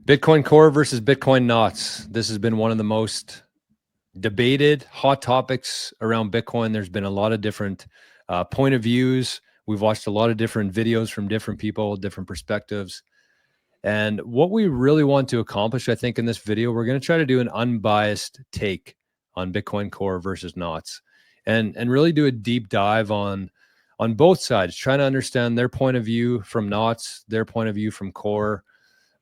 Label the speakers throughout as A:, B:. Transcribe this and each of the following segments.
A: Bitcoin Core versus Bitcoin Knots. This has been one of the most debated hot topics around Bitcoin. There's been a lot of different point of views. We've watched a lot of different videos from different people, different perspectives. And what we really want to accomplish, I think, in this video, we're going to try to do an unbiased take on Bitcoin Core versus Knots, and really do a deep dive on both sides, trying to understand their point of view from Knots, their point of view from Core,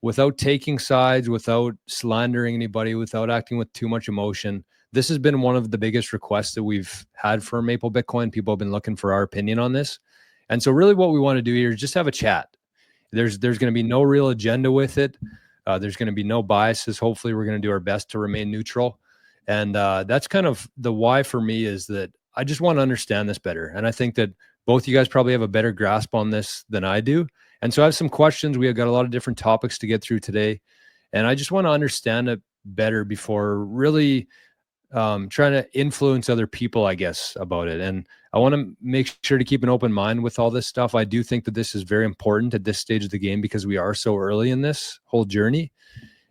A: without taking sides, without slandering anybody, without acting with too much emotion. This has been one of the biggest requests that we've had for Maple Bitcoin. People have been looking for our opinion on this. And so really what we want to do here is just have a chat. There's going to be no real agenda with it. There's going to be no biases. Hopefully we're going to do our best to remain neutral. And that's kind of the why for me, is that I just want to understand this better. And I think that both you guys probably have a better grasp on this than I do. And so I have some questions. We have got a lot of different topics to get through today. And I just want to understand it better before really trying to influence other people, I guess, about it. And I want to make sure to keep an open mind with all this stuff. I do think that this is very important at this stage of the game because we are so early in this whole journey.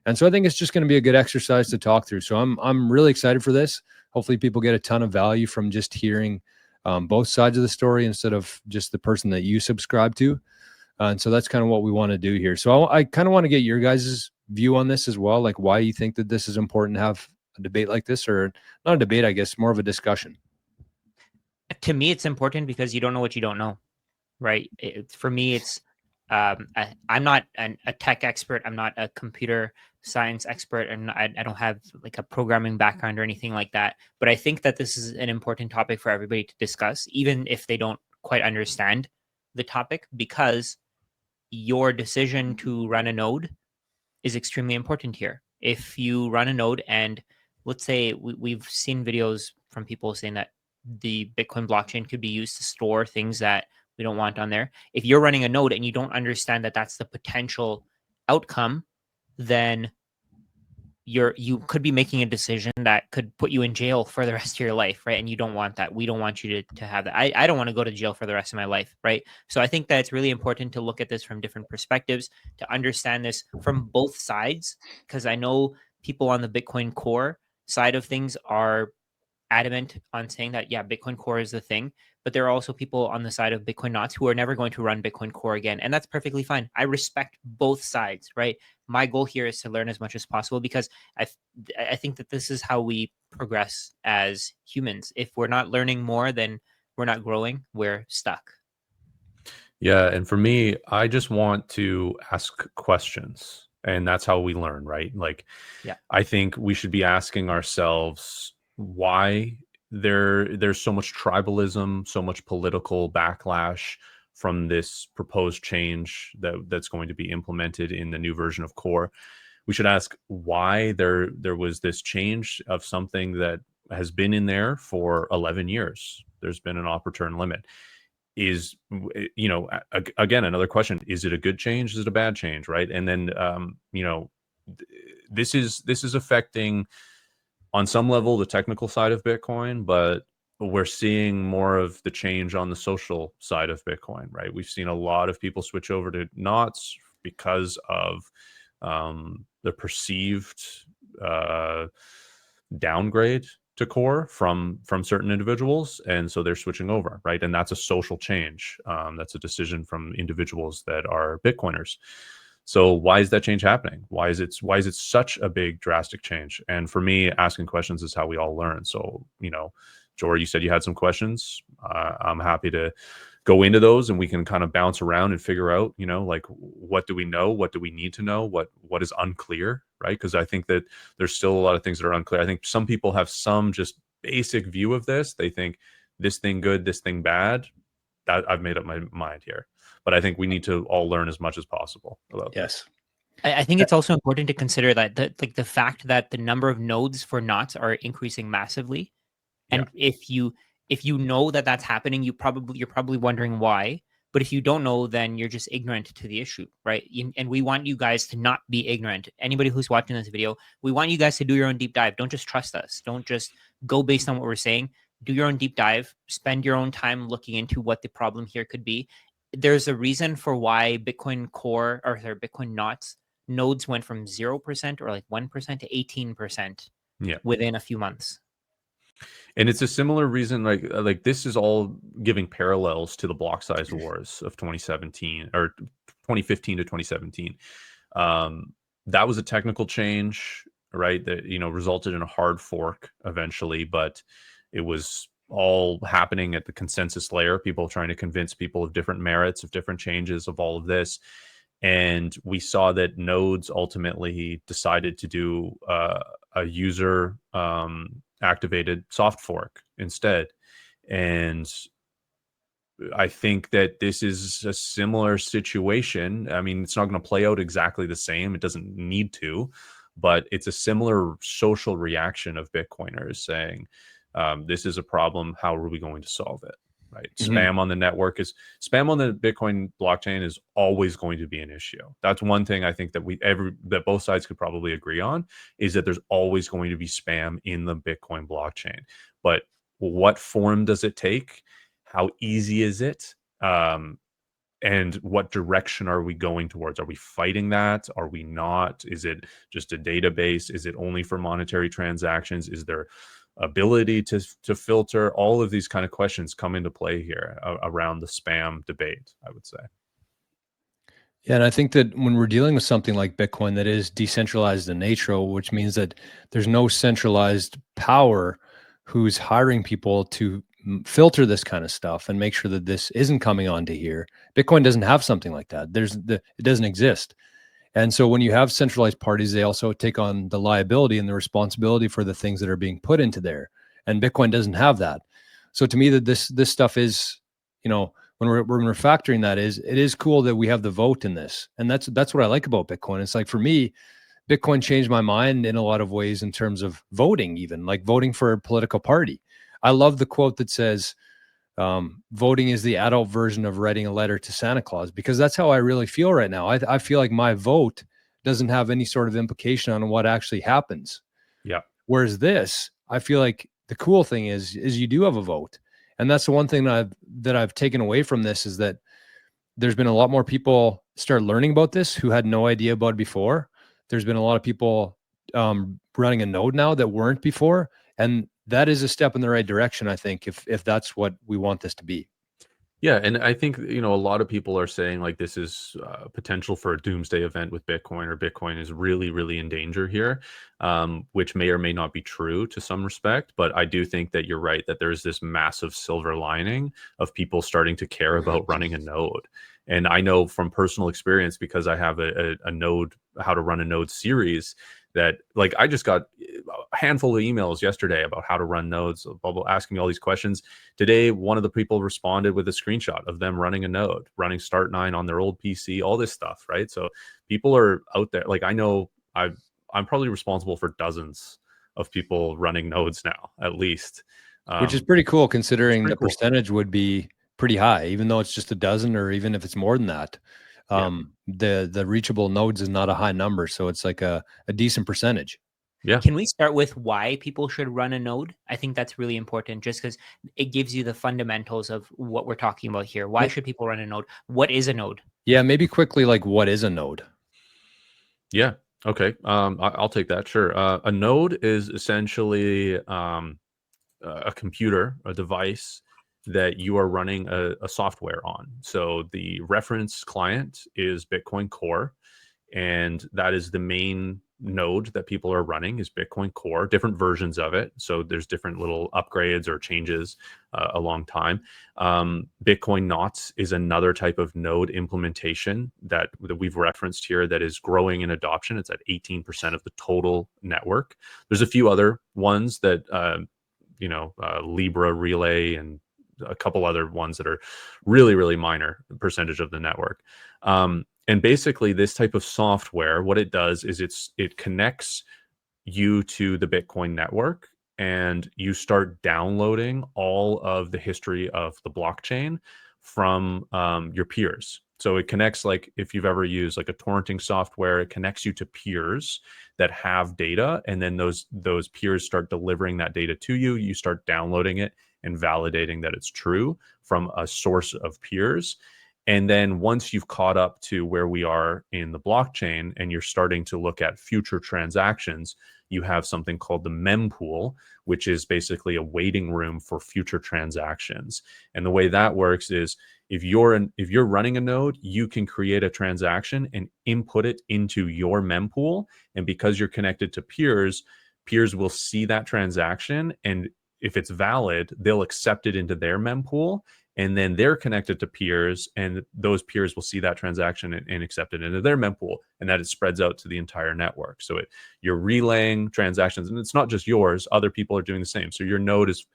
A: And so I think it's just going to be a good exercise to talk through. So I'm really excited for this. Hopefully people get a ton of value from just hearing both sides of the story instead of just the person that you subscribe to. And so that's kind of what we want to do here. So I kind of want to get your guys' view on this as well, like why you think that this is important to have a debate like this, or not a debate, I guess, more of a discussion.
B: To me, it's important because you don't know what you don't know, right? For me, it's I'm not a tech expert. I'm not a computer science expert, and I don't have like a programming background or anything like that. But I think that this is an important topic for everybody to discuss, even if they don't quite understand the topic, because your decision to run a node is extremely important here. If you run a node, and let's say we've seen videos from people saying that the Bitcoin blockchain could be used to store things that we don't want on there. If you're running a node and you don't understand that that's the potential outcome, then you could be making a decision that could put you in jail for the rest of your life, right? And you don't want that. We don't want you to have that. I don't want to go to jail for the rest of my life, right? So I think that it's really important to look at this from different perspectives, to understand this from both sides, because I know people on the Bitcoin Core side of things are adamant on saying that, yeah, Bitcoin Core is the thing. But there are also people on the side of Bitcoin Knots who are never going to run Bitcoin Core again. And that's perfectly fine. I respect both sides, right? My goal here is to learn as much as possible, because I think that this is how we progress as humans. If we're not learning more, then we're not growing, we're stuck.
C: Yeah. And for me, I just want to ask questions. And that's how we learn, right? Like,
B: Yeah.
C: I think we should be asking ourselves why there's so much tribalism, so much political backlash from this proposed change that's going to be implemented in the new version of Core. We should ask why there was this change of something that has been in there for 11 years. There's been an op return limit. Is, again, another question: is it a good change? Is it a bad change? Right? And then this is affecting on some level the technical side of Bitcoin, but we're seeing more of the change on the social side of Bitcoin, right? We've seen a lot of people switch over to Knots because of the perceived downgrade to Core from certain individuals, and so they're switching over, right? And that's a social change. That's a decision from individuals that are Bitcoiners. So why is that change happening? Why is it such a big drastic change? And for me, asking questions is how we all learn. So, Jor, you said you had some questions. I'm happy to go into those, and we can kind of bounce around and figure out, like, what do we know? What do we need to know? What is unclear, right? Because I think that there's still a lot of things that are unclear. I think some people have some just basic view of this. They think this thing good, this thing bad. That I've made up my mind here. But I think we need to all learn as much as possible about this.
B: I think it's also important to consider that the fact that the number of nodes for Knots are increasing massively, and if you know that that's happening, you're probably wondering why. But if you don't know, then you're just ignorant to the issue, right? And we want you guys to not be ignorant. Anybody who's watching this video, we want you guys to do your own deep dive. Don't just trust us. Don't just go based on what we're saying. Do your own deep dive. Spend your own time looking into what the problem here could be. There's a reason for why Bitcoin Core, or sorry, Bitcoin Knots nodes went from 0% or like 1% to 18%
C: Yeah.
B: within a few months.
C: And it's a similar reason, like this is all giving parallels to the block size wars of 2017 or 2015 to 2017. That was a technical change, right? That, you know, resulted in a hard fork eventually, but it was all happening at the consensus layer, people trying to convince people of different merits, of different changes, of all of this. And we saw that nodes ultimately decided to do a user activated soft fork instead. And I think that this is a similar situation. I mean, it's not going to play out exactly the same. It doesn't need to, but it's a similar social reaction of Bitcoiners saying, this is a problem. How are we going to solve it? Right. Spam on the network is spam on the Bitcoin blockchain is always going to be an issue. That's one thing I think that that both sides could probably agree on, is that there's always going to be spam in the Bitcoin blockchain. But what form does it take? How easy is it? And what direction are we going towards? Are we fighting that? Are we not? Is it just a database? Is it only for monetary transactions? Is there ability to filter? All of these kind of questions come into play here around the spam debate, I would say.
A: Yeah, and I think that when we're dealing with something like Bitcoin that is decentralized in nature, which means that there's no centralized power who's hiring people to filter this kind of stuff and make sure that this isn't coming onto here. Bitcoin doesn't have something like that. It doesn't exist. And so when you have centralized parties, they also take on the liability and the responsibility for the things that are being put into there. And Bitcoin doesn't have that. So to me, that this stuff is, you know, when we're factoring that, it is cool that we have the vote in this. And that's what I like about Bitcoin. It's like, for me, Bitcoin changed my mind in a lot of ways in terms of voting, even like voting for a political party. I love the quote that says, voting is the adult version of writing a letter to Santa Claus, because that's how I really feel right now. I feel like my vote doesn't have any sort of implication on what actually happens.
C: Yeah.
A: Whereas this, I feel like the cool thing is you do have a vote. And that's the one thing that I've taken away from this, is that there's been a lot more people start learning about this who had no idea about it before. There's been a lot of people running a node now that weren't before. And that is a step in the right direction, I think, if that's what we want this to be.
C: Yeah, and I think, you know, a lot of people are saying like this is potential for a doomsday event with Bitcoin, or Bitcoin is really, really in danger here, which may or may not be true to some respect. But I do think that you're right, that there's this massive silver lining of people starting to care about running a node. And I know from personal experience, because I have a node, how to run a node series, that like I just got a handful of emails yesterday about how to run nodes, asking me all these questions. Today, one of the people responded with a screenshot of them running a node, running Start9 on their old PC, all this stuff, right? So people are out there. Like I know I'm probably responsible for dozens of people running nodes now, at least.
A: Which is pretty cool, considering the
C: cool.
A: percentage would be pretty high, even though it's just a dozen, or even if it's more than that. The reachable nodes is not a high number, so it's like a decent percentage.
C: Yeah.
B: Can we start with why people should run a node? I think that's really important, just because it gives you the fundamentals of what we're talking about here. Why should people run a node? What is a node?
A: Yeah, maybe quickly, like, what is a node?
C: Yeah. Okay. I'll take that. Sure. A node is essentially a computer, a device that you are running a software on. So the reference client is Bitcoin Core, and that is the main node that people are running, is Bitcoin Core, different versions of it. So there's different little upgrades or changes along time. Bitcoin Knots is another type of node implementation that we've referenced here that is growing in adoption. It's at 18% of the total network. There's a few other ones that, Libra Relay and a couple other ones that are really, really minor percentage of the network. And basically this type of software, what it does is it connects you to the Bitcoin network, and you start downloading all of the history of the blockchain from your peers. So it connects, like if you've ever used like a torrenting software, it connects you to peers that have data, and then those peers start delivering that data to you. You start downloading it and validating that it's true from a source of peers. And then once you've caught up to where we are in the blockchain and you're starting to look at future transactions, you have something called the mempool, which is basically a waiting room for future transactions. And the way that works is if you're running a node, you can create a transaction and input it into your mempool. And because you're connected to peers, peers will see that transaction, and if it's valid, they'll accept it into their mempool, and then they're connected to peers, and those peers will see that transaction and accept it into their mempool, and that it spreads out to the entire network. So you're relaying transactions, and it's not just yours, other people are doing the same. So your node is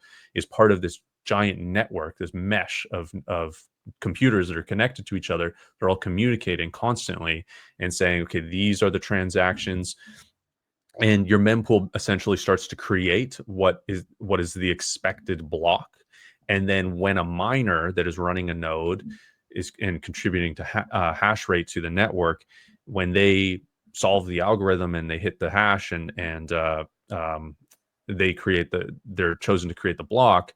C: part of this giant network, this mesh of computers that are connected to each other. They're all communicating constantly and saying, okay, these are the transactions. And your mempool essentially starts to create what is the expected block. And then when a miner that is running a node is and contributing to hash rate to the network, when they solve the algorithm and they hit the hash and they create they're chosen to create the block,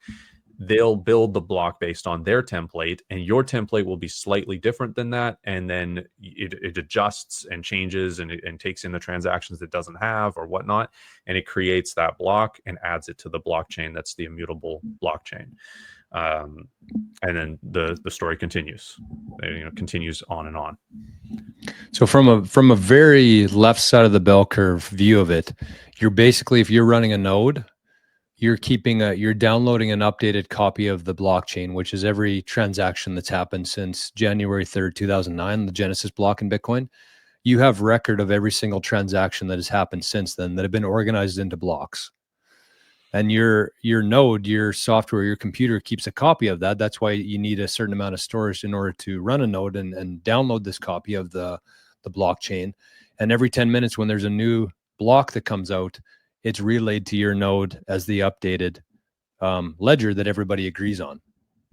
C: they'll build the block based on their template, and your template will be slightly different than that. And then it adjusts and changes and takes in the transactions it doesn't have or whatnot. And it creates that block and adds it to the blockchain. That's the immutable blockchain. And then the story continues, continues on and on.
A: So from a very left side of the bell curve view of it, you're basically, if you're running a node, you're downloading an updated copy of the blockchain, which is every transaction that's happened since January 3rd, 2009, the Genesis block in Bitcoin. You have record of every single transaction that has happened since then that have been organized into blocks. And your node, your software, your computer keeps a copy of that. That's why you need a certain amount of storage in order to run a node and download this copy of the blockchain. And every 10 minutes when there's a new block that comes out, it's relayed to your node as the updated ledger that everybody agrees on.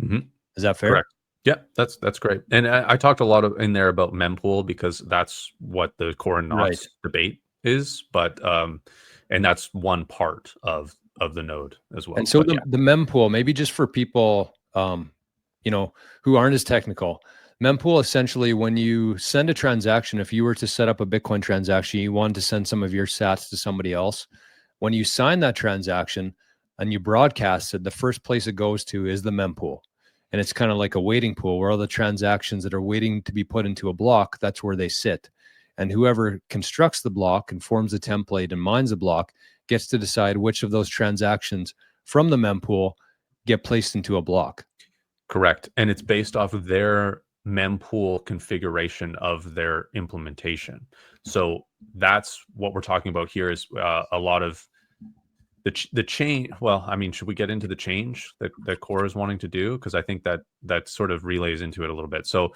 C: Mm-hmm.
A: Is that fair?
C: Correct. Yeah, that's great. And I talked a lot in there about mempool because that's what the core and knots debate is. But and that's one part of the node as well.
A: And so the mempool, maybe just for people who aren't as technical, mempool essentially, when you send a transaction, if you were to set up a Bitcoin transaction, you wanted to send some of your sats to somebody else, when you sign that transaction and you broadcast it, the first place it goes to is the mempool. And it's kind of like a waiting pool where all the transactions that are waiting to be put into a block, that's where they sit. And whoever constructs the block and forms the template and mines the block gets to decide which of those transactions from the mempool get placed into a block.
C: Correct. And it's based off of their mempool configuration of their implementation. So that's what we're talking about here is a lot of the change. Well, I mean, should we get into the change that Core is wanting to do? Because I think that sort of relays into it a little bit. So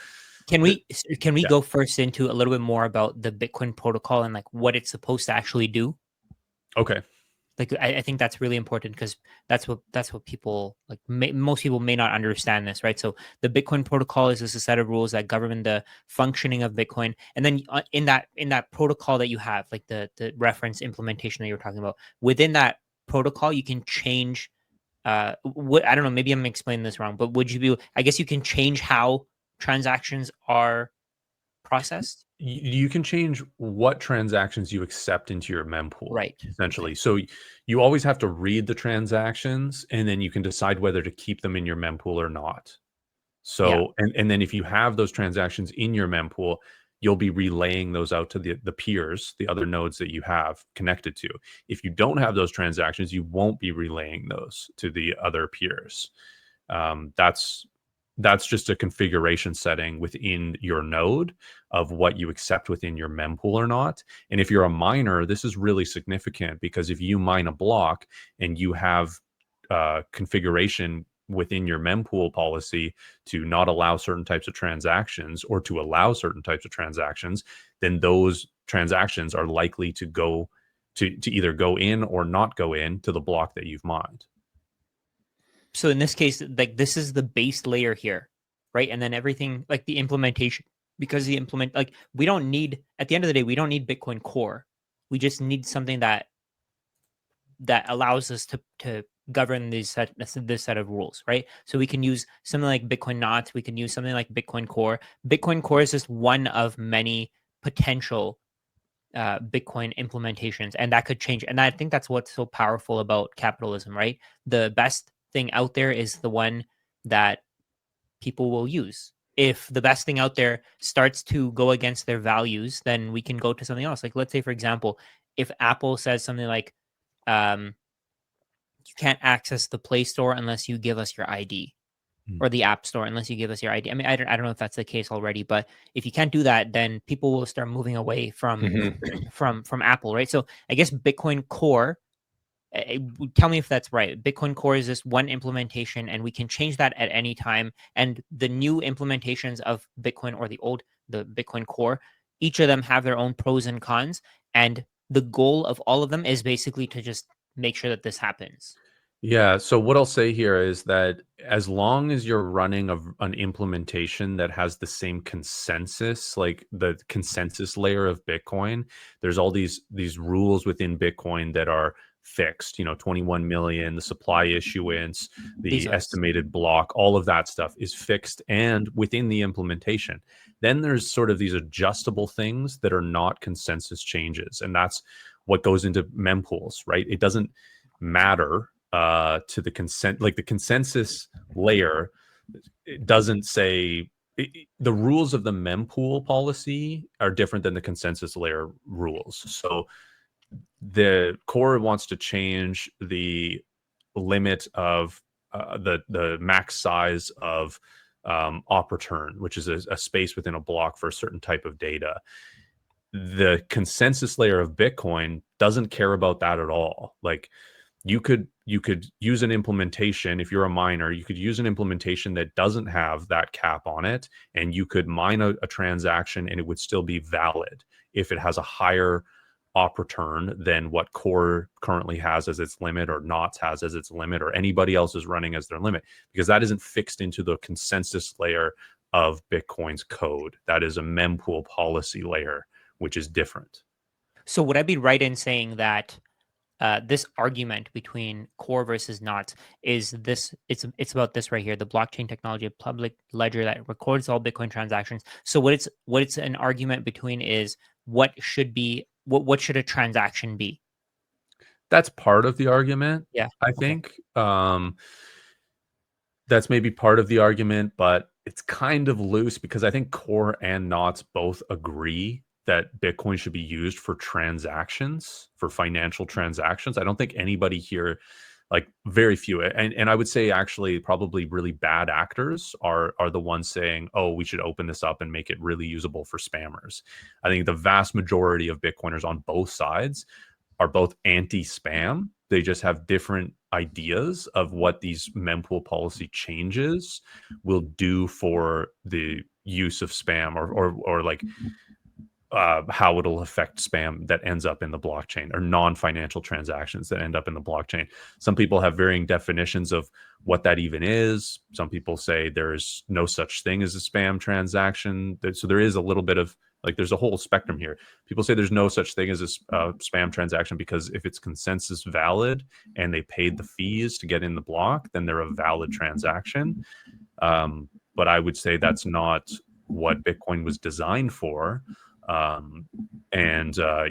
B: can we go first into a little bit more about the Bitcoin protocol and like what it's supposed to actually do?
C: Okay.
B: Like I think that's really important because that's what people like. Most people may not understand this, right? So the Bitcoin protocol is just a set of rules that govern the functioning of Bitcoin, and then in that protocol that you have, like the reference implementation that you were talking about, within that protocol, you can change. What I don't know, maybe I'm explaining this wrong, but I guess you can change how transactions are processed.
C: You can change what transactions you accept into your mempool,
B: right?
C: Essentially. So you always have to read the transactions, and then you can decide whether to keep them in your mempool or not. So, and then if you have those transactions in your mempool, you'll be relaying those out to the peers, the other nodes that you have connected to. If you don't have those transactions, you won't be relaying those to the other peers. That's just a configuration setting within your node of what you accept within your mempool or not. And if you're a miner, this is really significant because if you mine a block and you have configuration within your mempool policy to not allow certain types of transactions or to allow certain types of transactions, then those transactions are likely to go to either go in or not go in to the block that you've mined.
B: So in this case, like this is the base layer here, right? And then everything like the implementation, because we don't need, at the end of the day, we don't need Bitcoin Core. We just need something that allows us to govern this set of rules, right? So we can use something like Bitcoin Knots. We can use something like Bitcoin Core. Bitcoin Core is just one of many potential Bitcoin implementations, and that could change. And I think that's what's so powerful about capitalism, right? The best thing out there is the one that people will use. If the best thing out there starts to go against their values, then we can go to something else. Like, let's say, for example, if Apple says something like, you can't access the Play Store unless you give us your ID, or the App Store unless you give us your ID. I mean, I don't know if that's the case already, but if you can't do that, then people will start moving away from from Apple, right? So I guess Bitcoin Core. Tell me if that's right. Bitcoin Core is just one implementation, and we can change that at any time. And the new implementations of Bitcoin, or the Bitcoin Core, each of them have their own pros and cons. And the goal of all of them is basically to just make sure that this happens.
C: Yeah. So what I'll say here is that as long as you're running an implementation that has the same consensus, like the consensus layer of Bitcoin, there's all these rules within Bitcoin that are fixed. 21 million, the supply issuance, the estimated block, all of that stuff is fixed and within the implementation. Then there's sort of these adjustable things that are not consensus changes, and that's what goes into mempools, right? It doesn't matter to the the consensus layer. It doesn't say the rules of the mempool policy are different than the consensus layer rules. So the core wants to change the limit of the max size of op return, which is a space within a block for a certain type of data. The consensus layer of Bitcoin doesn't care about that at all. Like, you could use an implementation. If you're a miner, you could use an implementation that doesn't have that cap on it, and you could mine a transaction and it would still be valid if it has a higher op return than what Core currently has as its limit, or Knots has as its limit, or anybody else is running as their limit, because that isn't fixed into the consensus layer of Bitcoin's code. That is a mempool policy layer, which is different.
B: So would I be right in saying that this argument between Core versus Knots is this? It's about this right here: the blockchain technology, a public ledger that records all Bitcoin transactions. So what it's an argument between is what should a transaction be?
C: That's part of the argument.
B: Yeah,
C: I think that's maybe part of the argument, but it's kind of loose because I think Core and Knots both agree that Bitcoin should be used for transactions, for financial transactions. I don't think anybody here, like very few, and I would say actually probably really bad actors are the ones saying, oh, we should open this up and make it really usable for spammers. I think the vast majority of Bitcoiners on both sides are both anti-spam. They just have different ideas of what these mempool policy changes will do for the use of spam, or like how it'll affect spam that ends up in the blockchain, or non-financial transactions that end up in the blockchain. Some people have varying definitions of what that even is. Some people say there's no such thing as a spam transaction. So there is a little bit of, like, there's a whole spectrum here. People say there's no such thing as a spam transaction because if it's consensus valid and they paid the fees to get in the block, then they're a valid transaction. But I would say that's not what Bitcoin was designed for.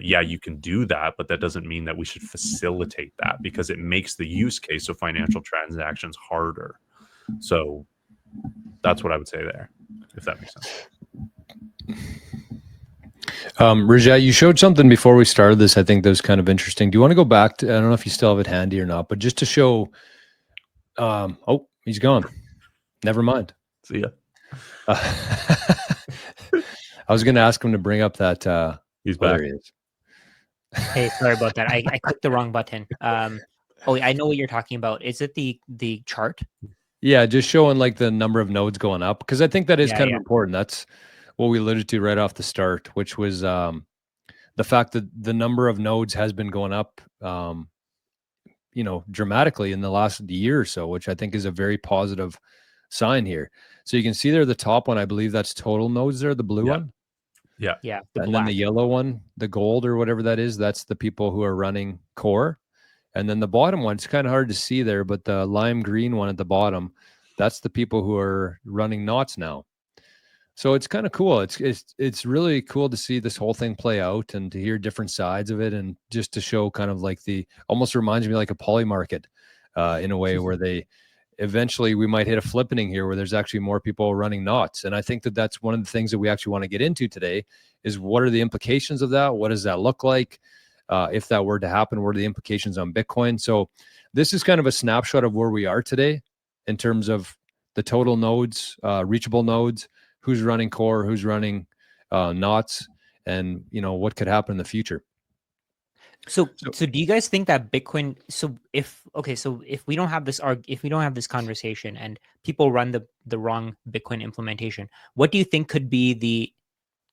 C: Yeah, you can do that, but that doesn't mean that we should facilitate that, because it makes the use case of financial transactions harder. So that's what I would say there, if that makes sense.
A: Rajat, you showed something before we started this. I think that was kind of interesting. Do you want to go back to, I don't know if you still have it handy or not, but just to show, oh, he's gone. Never mind.
C: See ya.
A: I was going to ask him to bring up that.
C: He's back.
A: There he is.
B: Hey, sorry about that. I clicked the wrong button. Oh, I know what you're talking about. Is it the chart?
A: Yeah, just showing like the number of nodes going up, because I think that is kind of important. That's what we alluded to right off the start, which was the fact that the number of nodes has been going up, dramatically in the last year or so, which I think is a very positive sign here. So you can see there, the top one, I believe that's total nodes there, the blue one.
B: Yeah.
A: And then the yellow one, the gold or whatever that is, that's the people who are running Core. And then the bottom one, it's kind of hard to see there, but the lime green one at the bottom, that's the people who are running knots now. So it's kind of cool. It's really cool to see this whole thing play out and to hear different sides of it, and just to show kind of like almost reminds me like a poly market in a way, where they eventually we might hit a flippening here where there's actually more people running knots. And I think that that's one of the things that we actually want to get into today is what are the implications of that? What does that look like? If that were to happen, what are the implications on Bitcoin? So this is kind of a snapshot of where we are today in terms of the total nodes, reachable nodes, who's running core, who's running knots, and what could happen in the future.
B: So do you guys think that Bitcoin? So if we don't have this conversation and people run the wrong Bitcoin implementation, what do you think could be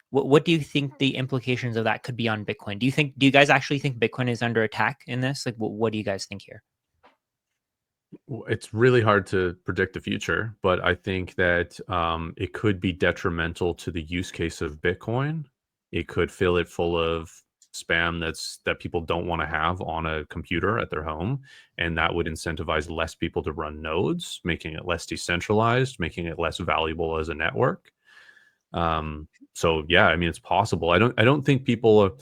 B: what do you think the implications of that could be on Bitcoin? Do you guys actually think Bitcoin is under attack in this? Like, what do you guys think here?
C: It's really hard to predict the future, but I think that it could be detrimental to the use case of Bitcoin. It could fill it full of spam that people don't want to have on a computer at their home, and that would incentivize less people to run nodes, making it less decentralized, making it less valuable as a network. So yeah, I mean, it's possible. I don't think people.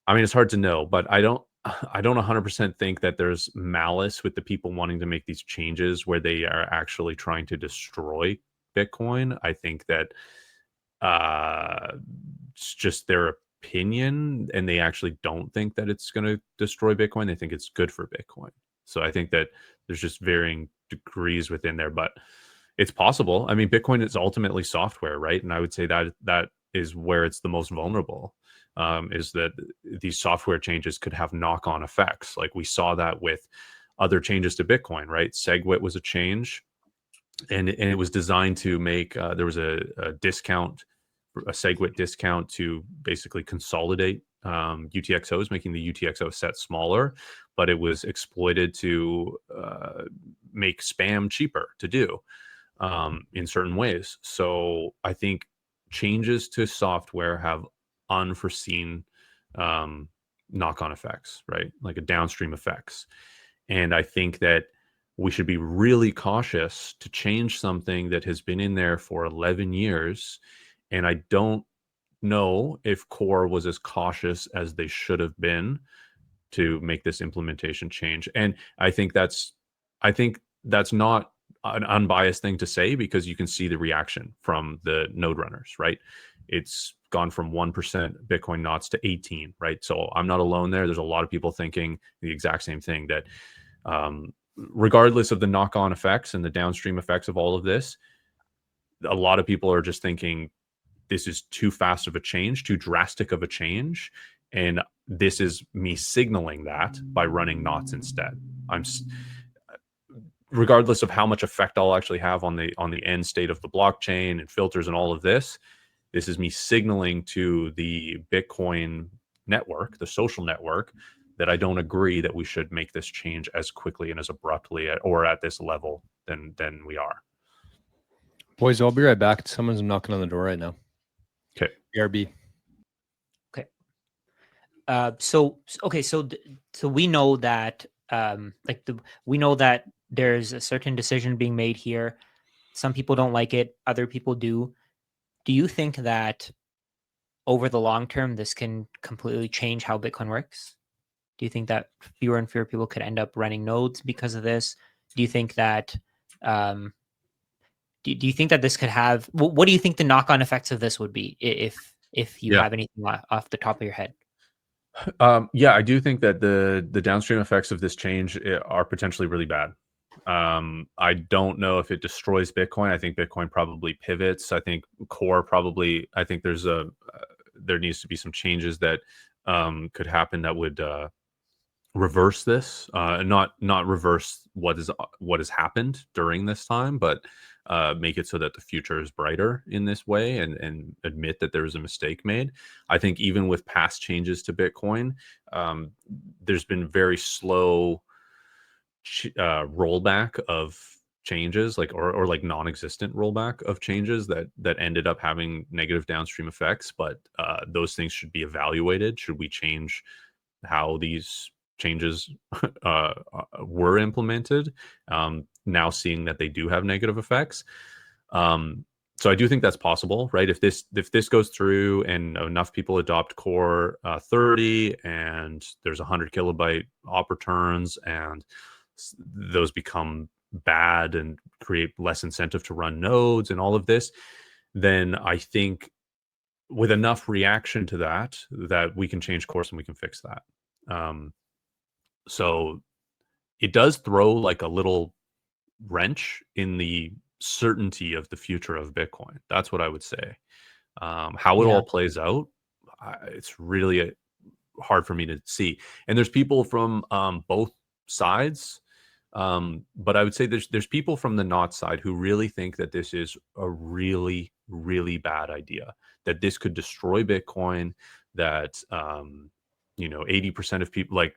C: I mean, it's hard to know, but I don't 100% think that there's malice with the people wanting to make these changes where they are actually trying to destroy Bitcoin. I think that it's just their opinion, and they actually don't think that it's going to destroy Bitcoin. They think it's good for Bitcoin. So I think that there's just varying degrees within there, but it's possible. I mean, Bitcoin is ultimately software, right? And I would say that is where it's the most vulnerable. Is that these software changes could have knock-on effects. Like we saw that with other changes to Bitcoin, right? SegWit was a change, and it was designed to make there was a discount, a SegWit discount to basically consolidate UTXOs, making the UTXO set smaller, but it was exploited to make spam cheaper to do in certain ways. So I think changes to software have unforeseen knock-on effects, right? Like a downstream effects. And I think that we should be really cautious to change something that has been in there for 11 years. And I don't know if Core was as cautious as they should have been to make this implementation change. And I think that's not an unbiased thing to say, because you can see the reaction from the node runners, right? It's gone from 1% Bitcoin knots to 18, right? So I'm not alone there. There's a lot of people thinking the exact same thing, that regardless of the knock-on effects and the downstream effects of all of this, a lot of people are just thinking this is too fast of a change, too drastic of a change. And this is me signaling that by running knots instead. Regardless of how much effect I'll actually have on the end state of the blockchain and filters and all of this, this is me signaling to the Bitcoin network, the social network, that I don't agree that we should make this change as quickly and as abruptly or at this level than we are.
A: Boys, I'll be right back. Someone's knocking on the door right now.
C: Okay.
A: BRB.
B: Okay. So we know that we know that there's a certain decision being made here. Some people don't like it, other people do. Do you think that over the long term, this can completely change how Bitcoin works? Do you think that fewer and fewer people could end up running nodes because of this? Do you think that do you think that this could have? What do you think the knock-on effects of this would be if you have anything off the top of your head?
C: Yeah, I do think that the downstream effects of this change are potentially really bad. I don't know if it destroys Bitcoin. I think Bitcoin probably pivots. I think Core probably. I think there needs to be some changes that could happen that would reverse this, not reverse what has happened during this time, but make it so that the future is brighter in this way, and admit that there was a mistake made. I think even with past changes to Bitcoin, there's been very slow rollback of changes, or like non-existent rollback of changes that ended up having negative downstream effects. But those things should be evaluated. Should we change how these changes were implemented, now seeing that they do have negative effects. So I do think that's possible, right? If this goes through and enough people adopt Core 30 and there's 100 kilobyte op returns and those become bad and create less incentive to run nodes and all of this, then I think with enough reaction to that, that we can change course and we can fix that. So it does throw like a little wrench in the certainty of the future of Bitcoin. That's what I would say. How it all plays out, it's really hard for me to see. And there's people from both sides, but I would say there's people from the not side who really think that this is a really, really bad idea, that this could destroy Bitcoin, that 80% of people, like,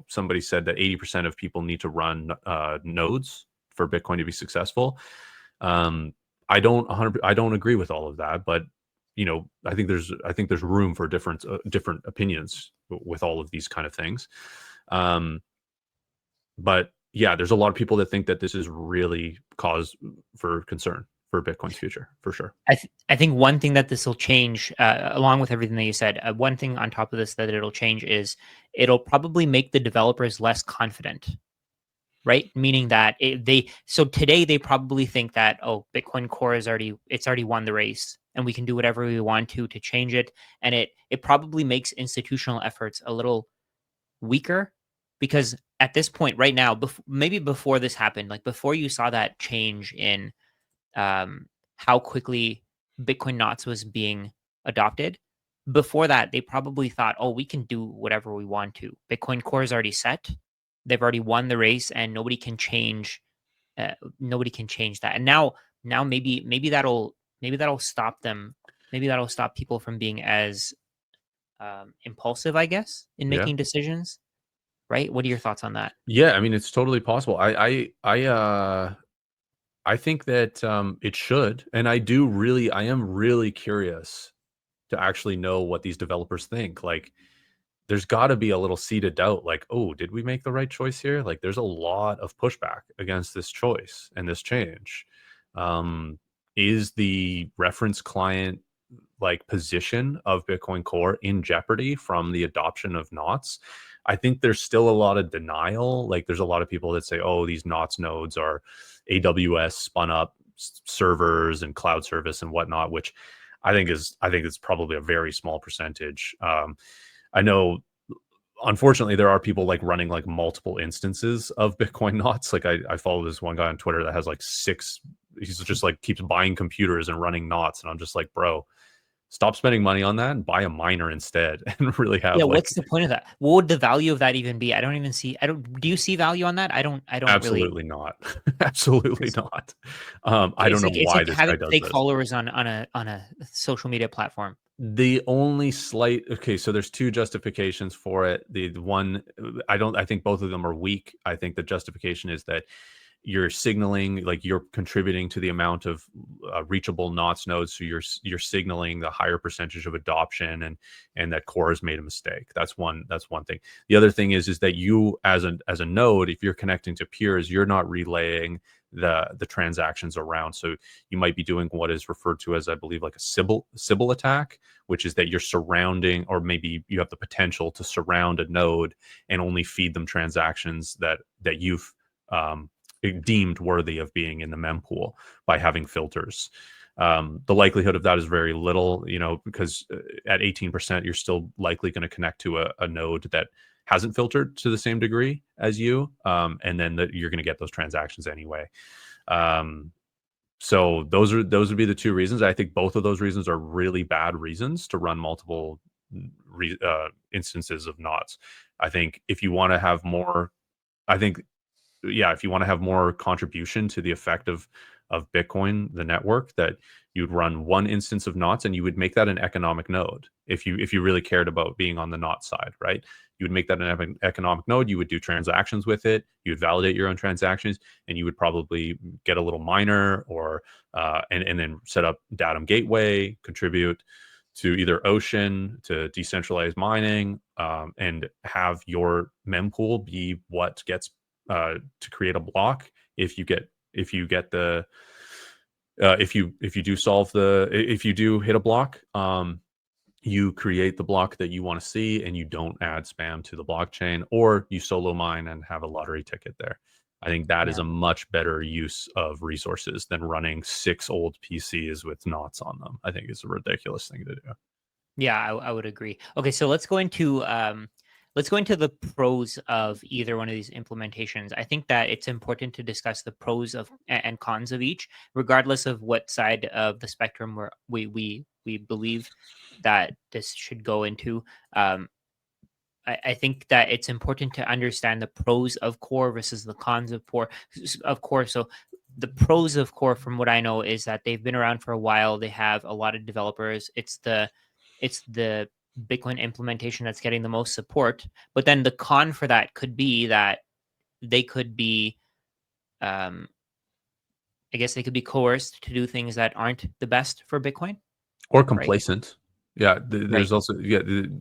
C: somebody said that 80% of people need to run nodes for Bitcoin to be successful. I don't agree with all of that, but I think there's room for different opinions with all of these kind of things. But yeah, there's a lot of people that think that this is really cause for concern for Bitcoin's future, for sure.
B: I think one thing that this will change, along with everything that you said, one thing on top of this that it'll change is it'll probably make the developers less confident, right? Meaning that so today they probably think that, oh, Bitcoin Core is already won the race and we can do whatever we want to change it. And it probably makes institutional efforts a little weaker, because at this point right now, maybe before this happened, like before you saw that change in how quickly Bitcoin Knots was being adopted, before that, they probably thought, oh, we can do whatever we want to. Bitcoin Core is already set. They've already won the race and nobody can change that. And now maybe that'll stop them. Maybe that'll stop people from being as impulsive, I guess, in making decisions. Right? What are your thoughts on that?
C: Yeah, I mean, it's totally possible. I think that it should, and I am really curious to actually know what these developers think. Like, there's got to be a little seed of doubt, like, oh, did we make the right choice here? Like, there's a lot of pushback against this choice and this change. Is the reference client like position of Bitcoin Core in jeopardy from the adoption of Knots? I think there's still a lot of denial. Like, there's a lot of people that say, oh, these Knots nodes are AWS spun up servers and cloud service and whatnot, which I think it's probably a very small percentage. I know, unfortunately, there are people like running like multiple instances of Bitcoin Knots. Like, I follow this one guy on Twitter that has like 6. He's just like keeps buying computers and running Knots, and I'm just like, bro, stop spending money on that and buy a miner instead, and really have.
B: Yeah, what's the point of that? What would the value of that even be? Do you see value on that? I don't
C: Absolutely
B: really.
C: Not. Absolutely not. I don't know why this guy does
B: fake
C: this.
B: followers on a social media platform.
C: The only so there's 2 justifications for it. The one, I think both of them are weak. I think the justification is that you're signaling, like, you're contributing to the amount of reachable Knots nodes, so you're signaling the higher percentage of adoption, and that Core has made a mistake. That's one thing. The other thing is that you, as a node, if you're connecting to peers, you're not relaying the transactions around. So you might be doing what is referred to as, I believe, like a Sybil attack, which is that you're surrounding, or maybe you have the potential to surround a node and only feed them transactions that you've deemed worthy of being in the mempool by having filters. The likelihood of that is very little, because at 18%, you're still likely going to connect to a node that hasn't filtered to the same degree as you, and then you're going to get those transactions anyway. So those would be the 2 reasons. I think both of those reasons are really bad reasons to run multiple instances of Knots. I think if you want to have more, if you want to have more contribution to the effect of Bitcoin, the network, that you'd run one instance of Knots, and you would make that an economic node. If you really cared about being on the Knot side, right? You would make that an economic node. You would do transactions with it. You would validate your own transactions, and you would probably get a little miner, or and then set up Datum gateway, contribute to either ocean, to decentralized mining, and have your mempool be what gets to create a block. If you do hit a block, you create the block that you want to see, and you don't add spam to the blockchain, or you solo mine and have a lottery ticket there. I think that is
B: Yeah.
C: a much better use of resources than running 6 old PCs with knots on them. I think it's a ridiculous thing to do.
B: Yeah, I would agree. Okay, so let's go into the pros of either one of these implementations. I think that it's important to discuss the pros of and cons of each, regardless of what side of the spectrum we believe that this should go into. I think that it's important to understand the pros of core versus the cons of core. So the pros of core, from what I know, is that they've been around for a while. They have a lot of developers. It's the Bitcoin implementation that's getting the most support. But then the con for that could be that they could be, I guess they could be coerced to do things that aren't the best for Bitcoin.
C: Or
B: Right.
C: complacent. Yeah, there's
B: Right.
C: also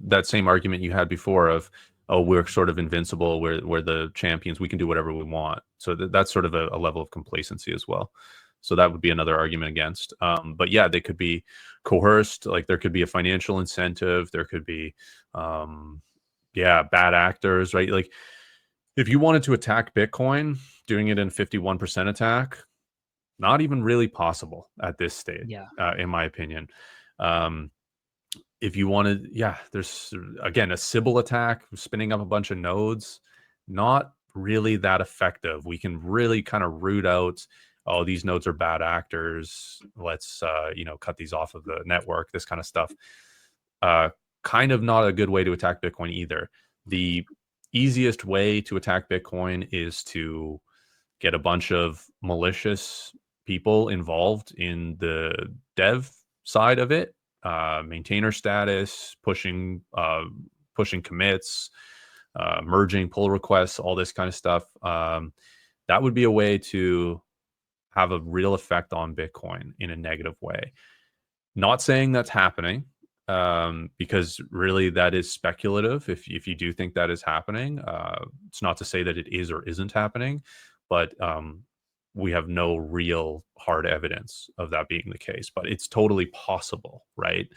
C: that same argument you had before of, oh, we're sort of invincible, we're the champions, we can do whatever we want. So that's sort of a level of complacency as well. So that would be another argument against. But yeah, they could be coerced. Like there could be a financial incentive. There could be, bad actors, right? Like if you wanted to attack Bitcoin, doing it in 51% attack, not even really possible at this stage,
B: Yeah.
C: in my opinion. If you wanted, there's again a Sybil attack, spinning up a bunch of nodes, not really that effective. We can really kind of root out, oh, these nodes are bad actors. Let's cut these off of the network. This kind of stuff. Kind of not a good way to attack Bitcoin either. The easiest way to attack Bitcoin is to get a bunch of malicious people involved in the dev side of it, maintainer status, pushing commits, merging pull requests, all this kind of stuff. That would be a way to have a real effect on Bitcoin in a negative way. Not saying that's happening, because really that is speculative. If you do think that is happening, it's not to say that it is or isn't happening, but we have no real hard evidence of that being the case. But it's totally possible, right?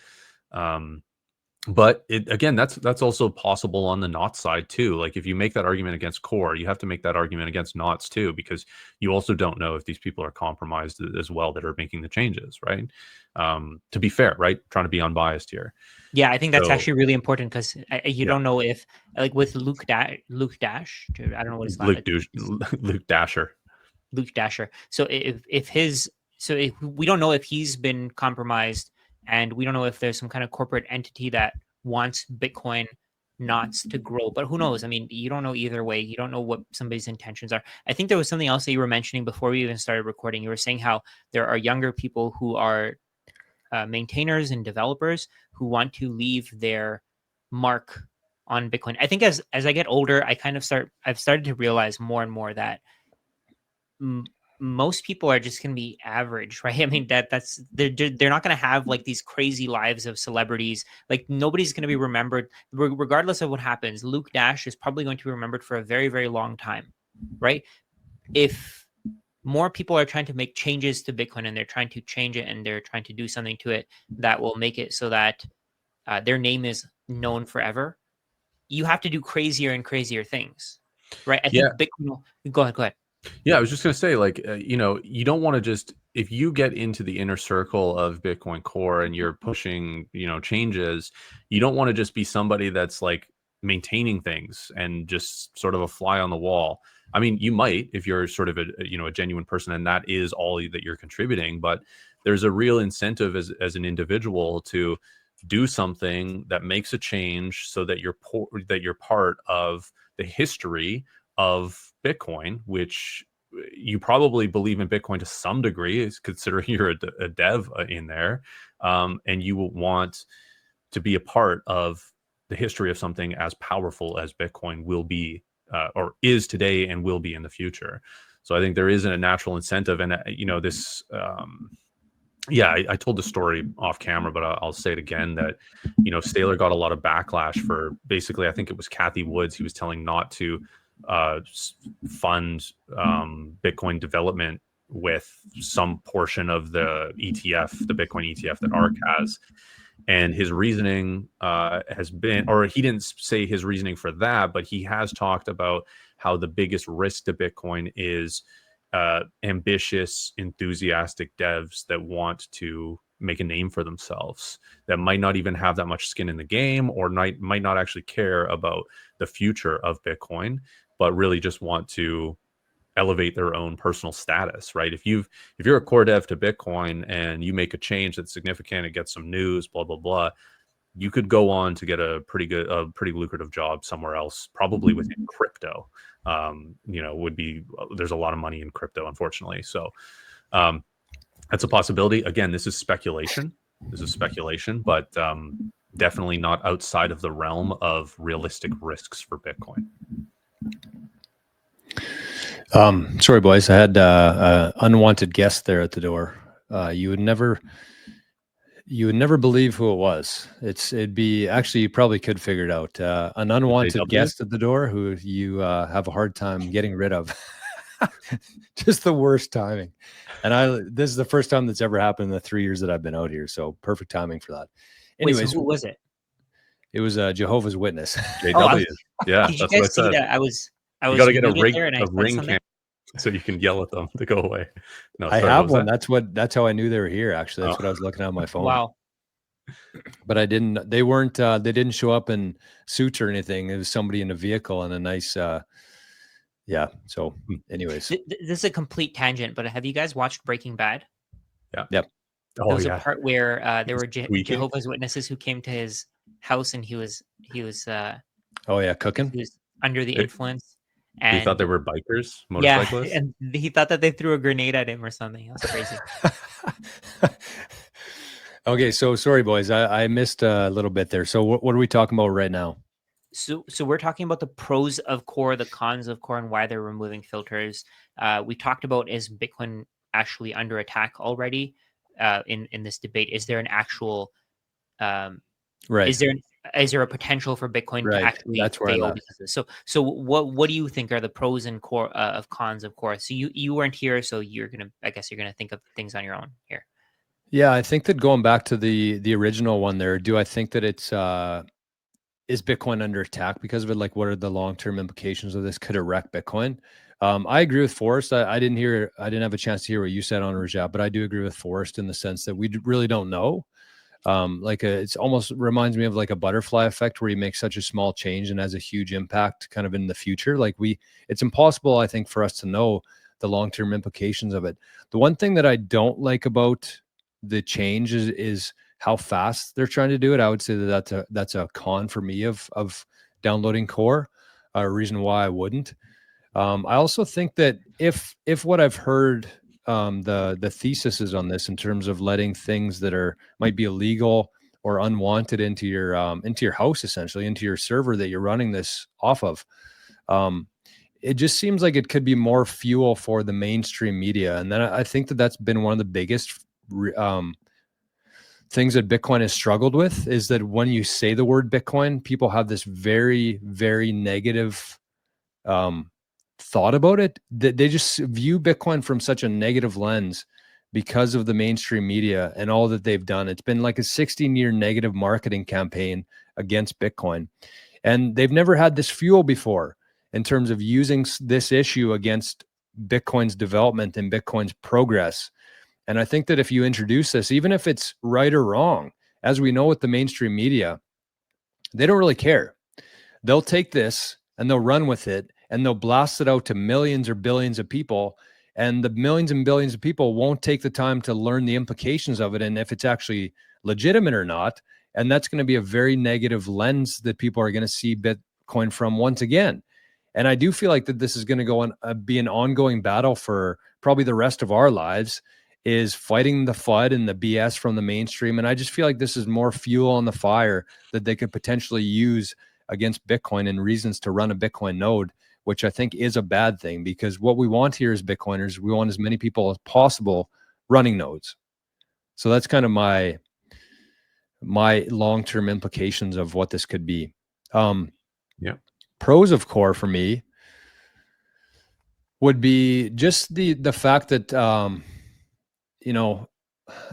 C: But again, that's also possible on the NOTS side too. Like if you make that argument against core, you have to make that argument against NOTS too, because you also don't know if these people are compromised as well that are making the changes, right? To be fair, right? Trying to be unbiased here.
B: Yeah, I think that's
C: So-
B: actually really important because you don't know if, like with Luke Dash, I don't know what his last
C: Luke Dasher.
B: Luke Dasher. So if we don't know if he's been compromised, and we don't know if there's some kind of corporate entity that wants Bitcoin knots to grow. But who knows? I mean, you don't know either way. You don't know what somebody's intentions are. I think there was something else that you were mentioning before we even started recording. You were saying how there are younger people who are maintainers and developers who want to leave their mark on Bitcoin. I think as I get older, I've started to realize more and more that most people are just going to be average, right? I mean, they're not going to have like these crazy lives of celebrities. Like nobody's going to be remembered regardless of what happens. Luke Dash is probably going to be remembered for a very, very long time, right? If more people are trying to make changes to Bitcoin and they're trying to change it and they're trying to do something to it that will make it so that their name is known forever, you have to do crazier and crazier things, right? I think Bitcoin. Go ahead.
C: Yeah, I was just going to say, like, you don't want to just, if you get into the inner circle of Bitcoin Core and you're pushing, changes, you don't want to just be somebody that's like maintaining things and just sort of a fly on the wall. I mean, you might if you're sort of a genuine person and that is all that you're contributing, but there's a real incentive as an individual to do something that makes a change so that you're part of the history of Bitcoin, which you probably believe in Bitcoin to some degree, considering you're a dev in there, and you will want to be a part of the history of something as powerful as Bitcoin will be, or is today and will be in the future. So I think there is a natural incentive, and this Yeah, I told the story off camera, but I'll say it again that, Staler got a lot of backlash for basically, I think it was Kathy Woods. He was telling not to fund Bitcoin development with some portion of the ETF, the Bitcoin ETF that ARK has. And his reasoning has been, or he didn't say his reasoning for that, but he has talked about how the biggest risk to Bitcoin is ambitious, enthusiastic devs that want to make a name for themselves, that might not even have that much skin in the game, or might not actually care about the future of Bitcoin, but really just want to elevate their own personal status, right? If you're a core dev to Bitcoin and you make a change that's significant, it gets some news, blah blah blah, you could go on to get a pretty lucrative job somewhere else, probably within crypto. Would be, there's a lot of money in crypto, unfortunately. So that's a possibility. Again, this is speculation, but definitely not outside of the realm of realistic risks for Bitcoin.
A: Sorry, boys. I had unwanted guest there at the door. You would never believe who it was. It'd be, actually, you probably could figure it out. An unwanted guest at the door who you have a hard time getting rid of. Just the worst timing. And this is the first time that's ever happened in the 3 years that I've been out here. So perfect timing for that. Anyways,
B: wait, so who was it?
A: It was a Jehovah's Witness.
C: JW. Yeah,
B: did
C: that's
B: you
C: what I
B: guys see
C: said.
B: that? I was
C: You got to get a
B: ring
C: cam so you can yell at them to go away. No,
A: I have one. That's how I knew they were here. Actually, that's what I was looking at on my phone.
B: Wow.
A: But I didn't. They weren't. They didn't show up in suits or anything. It was somebody in a vehicle and a nice. Yeah. So, anyways,
B: this is a complete tangent. But have you guys watched Breaking Bad?
C: Yeah.
A: Yep.
C: Oh,
B: there was
C: yeah.
B: a part where there were Jehovah's Witnesses who came to his house, and he was.
A: Oh yeah, cooking.
B: He was under the influence. And
C: he thought they were bikers,
B: Yeah,
C: motorcyclists.
B: and he thought that they threw a grenade at him or something. That's crazy.
A: Okay, so sorry, boys. I missed a little bit there. So what are we talking about right now?
B: So we're talking about the pros of core, the cons of core, and why they're removing filters. We talked about, is Bitcoin actually under attack already in this debate? Is there an actual
A: right?
B: Is there a potential for Bitcoin to actually fail because of this? So what do you think are the pros and core of cons of core? So you weren't here, so I guess you're gonna think of things on your own here.
A: Yeah, I think that going back to the original one there, do I think that it's is Bitcoin under attack because of it? Like, what are the long-term implications of this? Could it wreck Bitcoin? I agree with Forrest. I didn't have a chance to hear what you said on Rajat, but I do agree with Forrest in the sense that we really don't know. It's almost reminds me of like a butterfly effect, where you make such a small change and has a huge impact kind of in the future. It's impossible, I think, for us to know the long-term implications of it. The one thing that I don't like about the change is how fast they're trying to do it. I would say that's a con for me of downloading core, a reason why I wouldn't. I also think that if what I've heard, the thesis is on this in terms of letting things that might be illegal or unwanted into your house, essentially into your server that you're running this off of. It just seems like it could be more fuel for the mainstream media. And then I think that's been one of the biggest things that Bitcoin has struggled with, is that when you say the word Bitcoin, people have this very, very negative thought about it. They just view Bitcoin from such a negative lens because of the mainstream media and all that they've done. It's been like a 16-year negative marketing campaign against Bitcoin. And they've never had this fuel before in terms of using this issue against Bitcoin's development and Bitcoin's progress. And I think that if you introduce this, even if it's right or wrong, as we know with the mainstream media, they don't really care. They'll take this and they'll run with it and they'll blast it out to millions or billions of people. And the millions and billions of people won't take the time to learn the implications of it and if it's actually legitimate or not. And that's going to be a very negative lens that people are going to see Bitcoin from once again. And I do feel like that this is going to go on be an ongoing battle for probably the rest of our lives, is fighting the FUD and the BS from the mainstream. And I just feel like this is more fuel on the fire that they could potentially use against Bitcoin and reasons to run a Bitcoin node, which I think is a bad thing, because what we want here as Bitcoiners, we want as many people as possible running nodes. So that's kind of my long-term implications of what this could be.
C: Yeah.
A: Pros of core for me would be just the fact that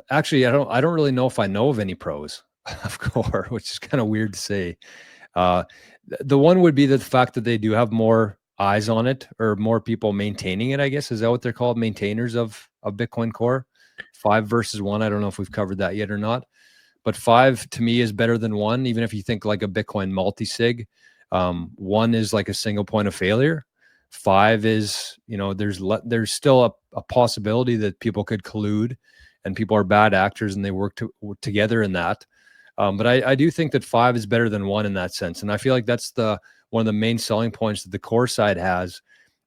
A: actually I don't really know if I know of any pros of core, which is kind of weird to say. The one would be the fact that they do have more eyes on it, or more people maintaining it, I guess. Is that what they're called? Maintainers of Bitcoin Core? 5 versus 1. I don't know if we've covered that yet or not. But 5 to me is better than 1, even if you think like a Bitcoin multi-sig. 1 is like a single point of failure. 5 is, there's still a possibility that people could collude and people are bad actors and they work together in that. But I do think that 5 is better than 1 in that sense. And I feel like that's one of the main selling points that the core side has,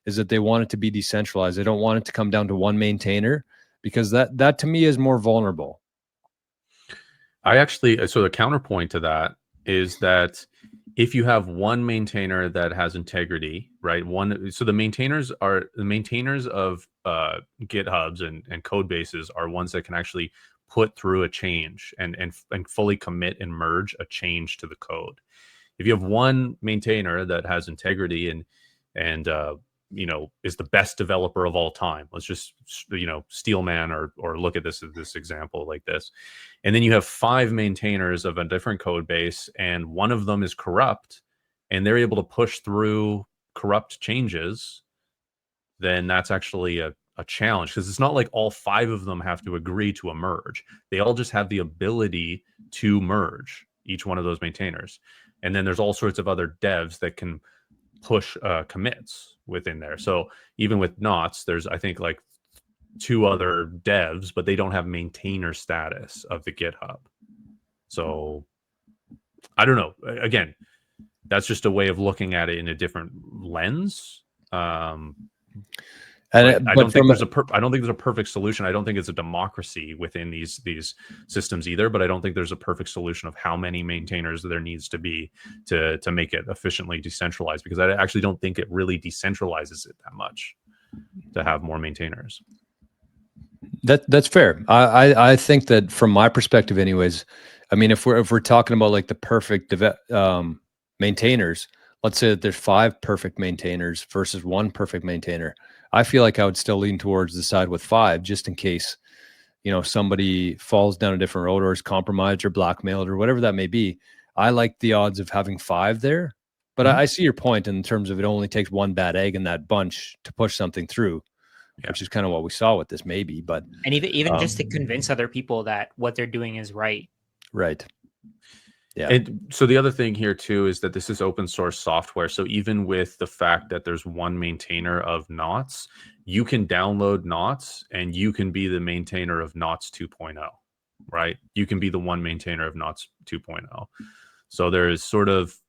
A: is that they want it to be decentralized. They don't want it to come down to one maintainer, because that to me is more vulnerable.
C: So the counterpoint to that is that if you have one maintainer that has integrity, right? So the maintainers of GitHubs and code bases are ones that can actually put through a change and fully commit and merge a change to the code. If you have one maintainer that has integrity and is the best developer of all time, let's just Steelman or look at this example like this, and then you have 5 maintainers of a different code base, and one of them is corrupt and they're able to push through corrupt changes, then that's actually a challenge, because it's not like all 5 of them have to agree to a merge. They all just have the ability to merge, each one of those maintainers. And then there's all sorts of other devs that can push commits within there. So even with knots, there's, I think, like 2 other devs, but they don't have maintainer status of the GitHub. So I don't know. Again, that's just a way of looking at it in a different lens. I don't think there's a perfect solution. I don't think it's a democracy within these systems either, but I don't think there's a perfect solution of how many maintainers there needs to be to make it efficiently decentralized, because I actually don't think it really decentralizes it that much to have more maintainers.
A: That's fair. I think that from my perspective anyways, I mean, if we're talking about like the perfect maintainers, let's say that there's 5 perfect maintainers versus 1 perfect maintainer. I feel like I would still lean towards the side with 5, just in case, somebody falls down a different road or is compromised or blackmailed or whatever that may be. I like the odds of having 5 there, but I see your point in terms of it only takes 1 bad egg in that bunch to push something through, which is kind of what we saw with this maybe. But
B: and even just to convince other people that what they're doing is right.
A: Right. Yeah.
C: And so the other thing here too is that this is open source software. So even with the fact that there's 1 maintainer of Knots, you can download Knots and you can be the maintainer of Knots 2.0, right? You can be the one maintainer of Knots 2.0. So there's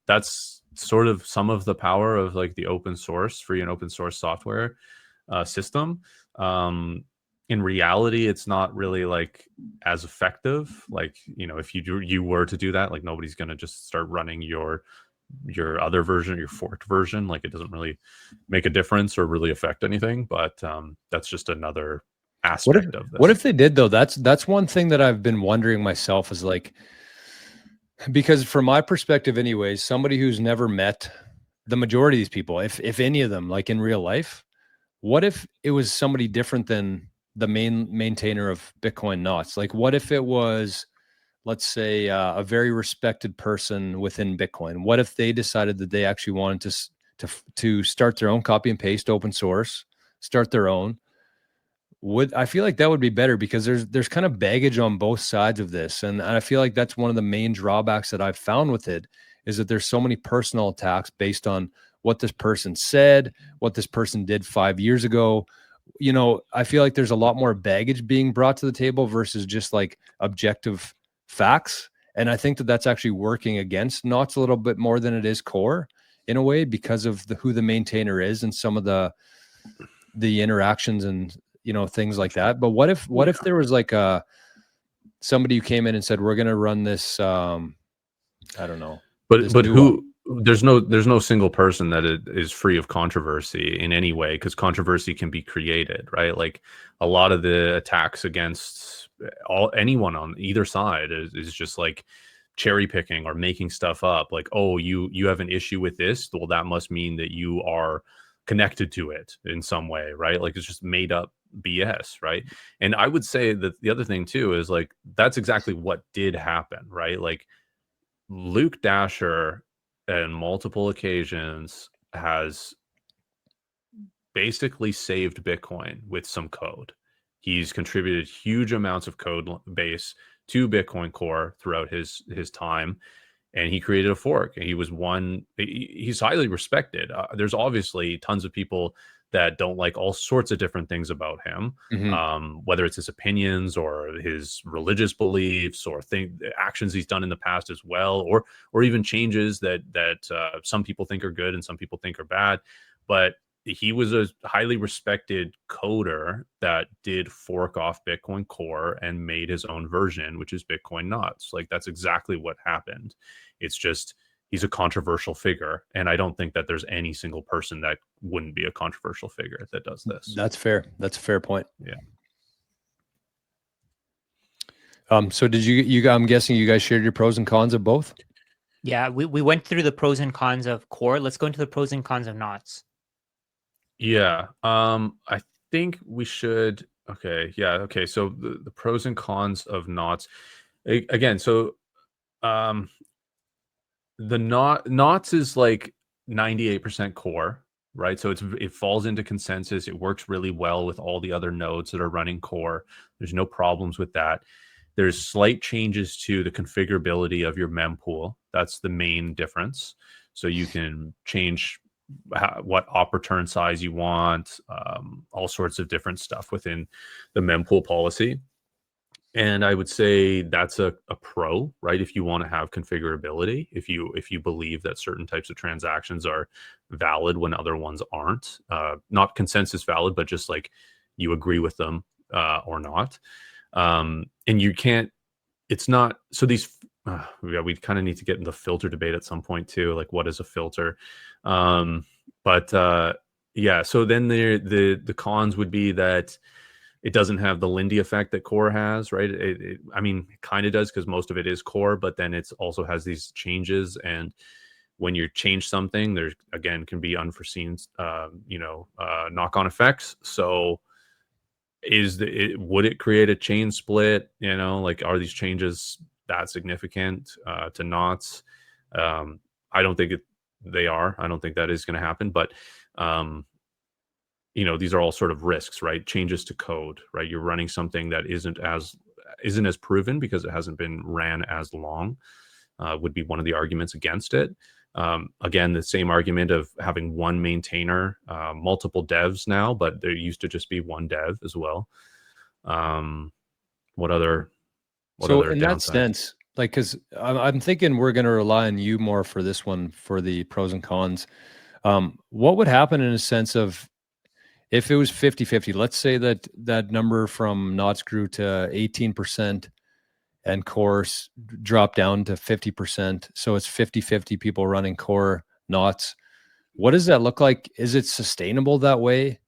C: that's sort of some of the power of like the open source, free and open source software system. In reality, it's not really like as effective. Like, if you were to do that, like nobody's going to just start running your other version, your forked version. Like, it doesn't really make a difference or really affect anything. But that's just another aspect of this.
A: What if they did though? That's one thing that I've been wondering myself, is like, because from my perspective anyways, somebody who's never met the majority of these people, if any of them, like in real life, what if it was somebody different than the main maintainer of Bitcoin Knots? Like, what if it was, let's say, a very respected person within Bitcoin? What if they decided that they actually wanted to start their own copy and paste open source, start their own? I feel like that would be better, because there's kind of baggage on both sides of this, and I feel like that's one of the main drawbacks that I've found with it, is that there's so many personal attacks based on what this person said, what this person did 5 years ago. I feel like there's a lot more baggage being brought to the table versus just like objective facts. And I think that that's actually working against Knots a little bit more than it is Core, in a way, because of who the maintainer is and some of the interactions and things like that. But what if there was like somebody who came in and said, we're going to run this, I don't know,
C: but who? There's no single person that is free of controversy in any way, because controversy can be created, right? Like, a lot of the attacks against anyone on either side is just like cherry picking or making stuff up. Like, oh, you have an issue with this, well, that must mean that you are connected to it in some way, right? Like, it's just made up BS, right? And I would say that the other thing too is like that's exactly what did happen, right? Like Luke Dasher on multiple occasions has basically saved Bitcoin with some code. He's contributed huge amounts of code base to Bitcoin Core throughout his time, and he created a fork. And he was he's highly respected. There's obviously tons of people that don't like all sorts of different things about him, whether it's his opinions or his religious beliefs or actions he's done in the past as well, or even changes that some people think are good and some people think are bad. But he was a highly respected coder that did fork off Bitcoin Core and made his own version, which is Bitcoin Knots. Like, that's exactly what happened. It's just he's a controversial figure, and I don't think that there's any single person that wouldn't be a controversial figure that does this.
A: That's fair. That's a fair point.
C: Yeah.
A: So did you I'm guessing you guys shared your pros and cons of both?
B: Yeah, we went through the pros and cons of Core. Let's go into the pros and cons of Knots.
C: Yeah. I think we should. Okay. Yeah. Okay. So the pros and cons of Knots. Again, so the Knots is like 98% core, right? So it falls into consensus. It works really well with all the other nodes that are running core. There's no problems with that. There's slight changes to the configurability of your mempool. That's the main difference. So you can change what op return size you want, all sorts of different stuff within the mempool policy. And I would say that's a pro, right? If you want to have configurability, if you believe that certain types of transactions are valid when other ones aren't, not consensus valid, but just like you agree with them or not. And you can't, it's not, so these, we kind of need to get in the filter debate at some point too. Like, what is a filter? Yeah, so then the cons would be that it doesn't have the Lindy effect that Core has, right? I mean, it kind of does because most of it is Core, but then it also has these changes. And when you change something, there again can be unforeseen, knock-on effects. So would it create a chain split? Like, are these changes that significant to Knots? I don't think they are. I don't think that is going to happen. But these are all sort of risks, right? Changes to code, right? You're running something that isn't as proven because it hasn't been ran as long. Would be one of the arguments against it. Again, the same argument of having one maintainer, multiple devs now, but there used to just be one dev as well. What other
A: in that sense, like, because I'm thinking we're going to rely on you more for this one, for the pros and cons. What would happen in a sense of if it was 50-50? Let's say that number from Knots grew to 18% and Core dropped down to 50%. So it's 50-50 people running Core Knots. What does that look like? Is it sustainable that way?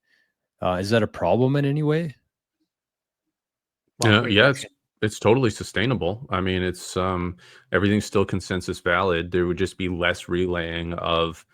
A: Is that a problem in any way?
C: Yeah, it's totally sustainable. I mean, it's everything's still consensus valid. There would just be less relaying of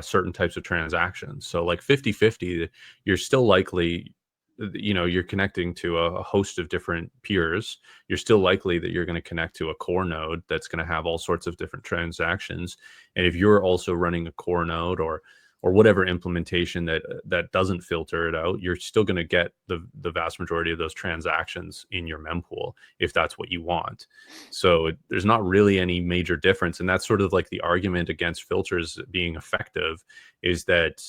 C: certain types of transactions. So like 50-50, you're still likely, you're connecting to a host of different peers. You're still likely that you're going to connect to a core node that's going to have all sorts of different transactions. And if you're also running a core node or whatever implementation that doesn't filter it out, you're still going to get the vast majority of those transactions in your mempool if that's what you want. So there's not really any major difference. And that's sort of like the argument against filters being effective, is that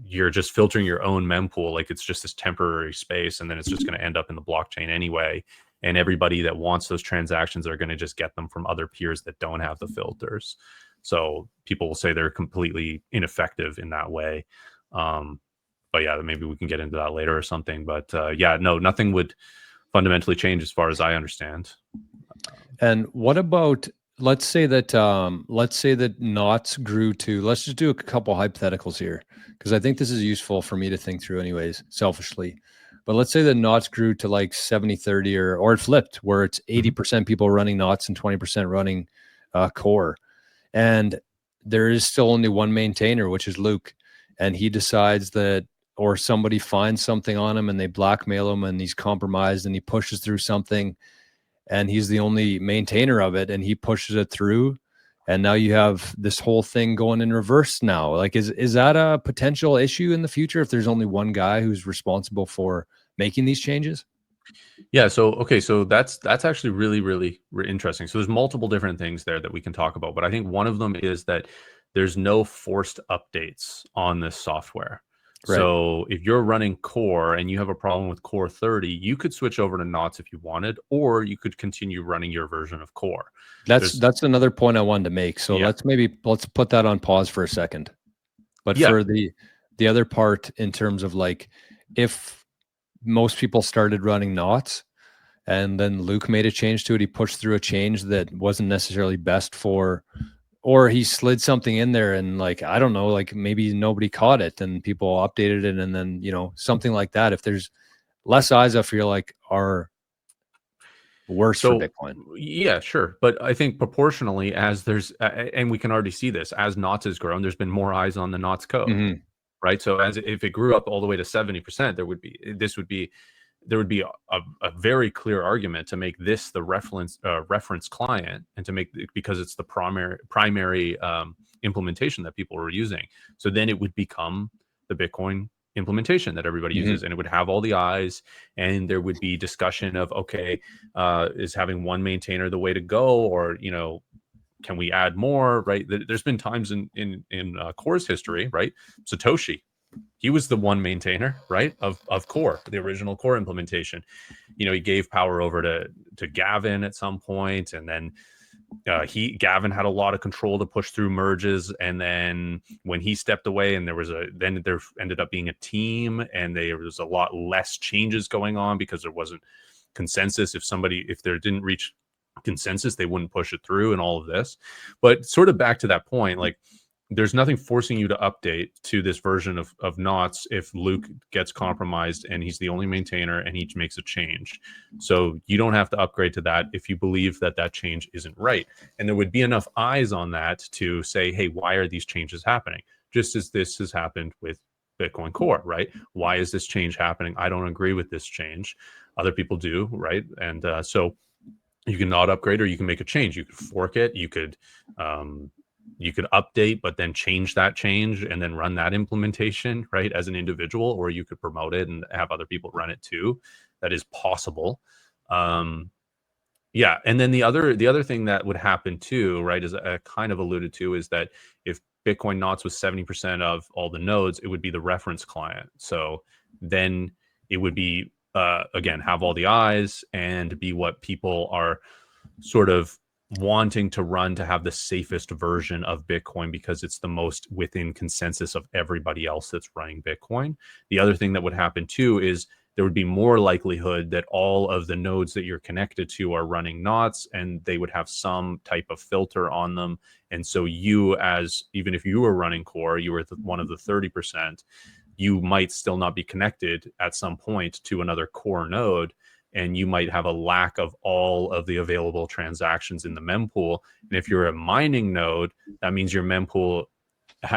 C: you're just filtering your own mempool. Like, it's just this temporary space, and then it's just going to end up in the blockchain anyway. And everybody that wants those transactions are going to just get them from other peers that don't have the filters. So people will say they're completely ineffective in that way. But yeah, maybe we can get into that later or something. But yeah, no, nothing would fundamentally change as far as I understand.
A: And what about, let's say that Knots grew to, let's just do a couple hypotheticals here, because I think this is useful for me to think through anyways, selfishly. But let's say the knots grew to like 70-30 or it flipped where it's 80% people running knots and 20% running core. And there is still only one maintainer, which is Luke. And he decides that, or somebody finds something on him and they blackmail him and he's compromised and he pushes through something and he's the only maintainer of it and he pushes it through. And now you have this whole thing going in reverse now. Like, is that a potential issue in the future if there's only one guy who's responsible for making these changes?
C: Yeah. So, okay. So that's actually really interesting. So there's multiple different things there that we can talk about, but I think one of them is that there's no forced updates on this software.
A: Right.
C: So if you're running core and you have a problem with core 30, you could switch over to knots if you wanted, or you could continue running your version of core.
A: That's another point I wanted to make. So
C: Yeah.
A: let's put that on pause for a second. But
C: Yeah.
A: for the other part, in terms of like, if most people started running knots and then Luke made a change to it, he pushed through a change that wasn't necessarily best for, or he slid something in there and like, I don't know, like maybe nobody caught it and people updated it. And then, you know, something like that. If there's less eyes, I feel like are worse for Bitcoin.
C: Yeah, sure. But I think proportionally, as there's, and we can already see this, as knots has grown, there's been more eyes on the knots code, right? So as if it grew up all the way to 70%, there would be a very clear argument to make this the reference client and to make, because it's the primary implementation that people were using. So then it would become the Bitcoin implementation that everybody uses, and it would have all the eyes, and there would be discussion of, okay, is having one maintainer the way to go, or, you know, can we add more, right? There's been times in Core's history, right? Satoshi, he was the one maintainer, right, of Core, the original Core implementation. You know, he gave power over to Gavin at some point, and then Gavin had a lot of control to push through merges, and then when he stepped away, and there ended up being a team, and there was a lot less changes going on because there wasn't consensus. If there didn't reach consensus, they wouldn't push it through, and all of this. But sort of back to that point, like, there's nothing forcing you to update to this version of knots if Luke gets compromised and he's the only maintainer and he makes a change. So you don't have to upgrade to that if you believe that change isn't right. And there would be enough eyes on that to say, hey, why are these changes happening? Just as this has happened with Bitcoin Core, right? Why is this change happening? I don't agree with this change. Other people do, right? And so you can not upgrade, or you can make a change. You could fork it. You could update, but then change that change and then run that implementation, right, as an individual, or you could promote it and have other people run it too. That is possible. Yeah. And then the other thing that would happen too, right, as I kind of alluded to, is that if Bitcoin knots was 70% of all the nodes, it would be the reference client. So then it would be, again, have all the eyes and be what people are sort of wanting to run to have the safest version of Bitcoin, because it's the most within consensus of everybody else that's running Bitcoin. The other thing that would happen too is there would be more likelihood that all of the nodes that you're connected to are running knots, and they would have some type of filter on them. And so you, as even if you were running core, you were one of the 30%, you might still not be connected at some point to another core node, and you might have a lack of all of the available transactions in the mempool. And if you're a mining node, that means your mempool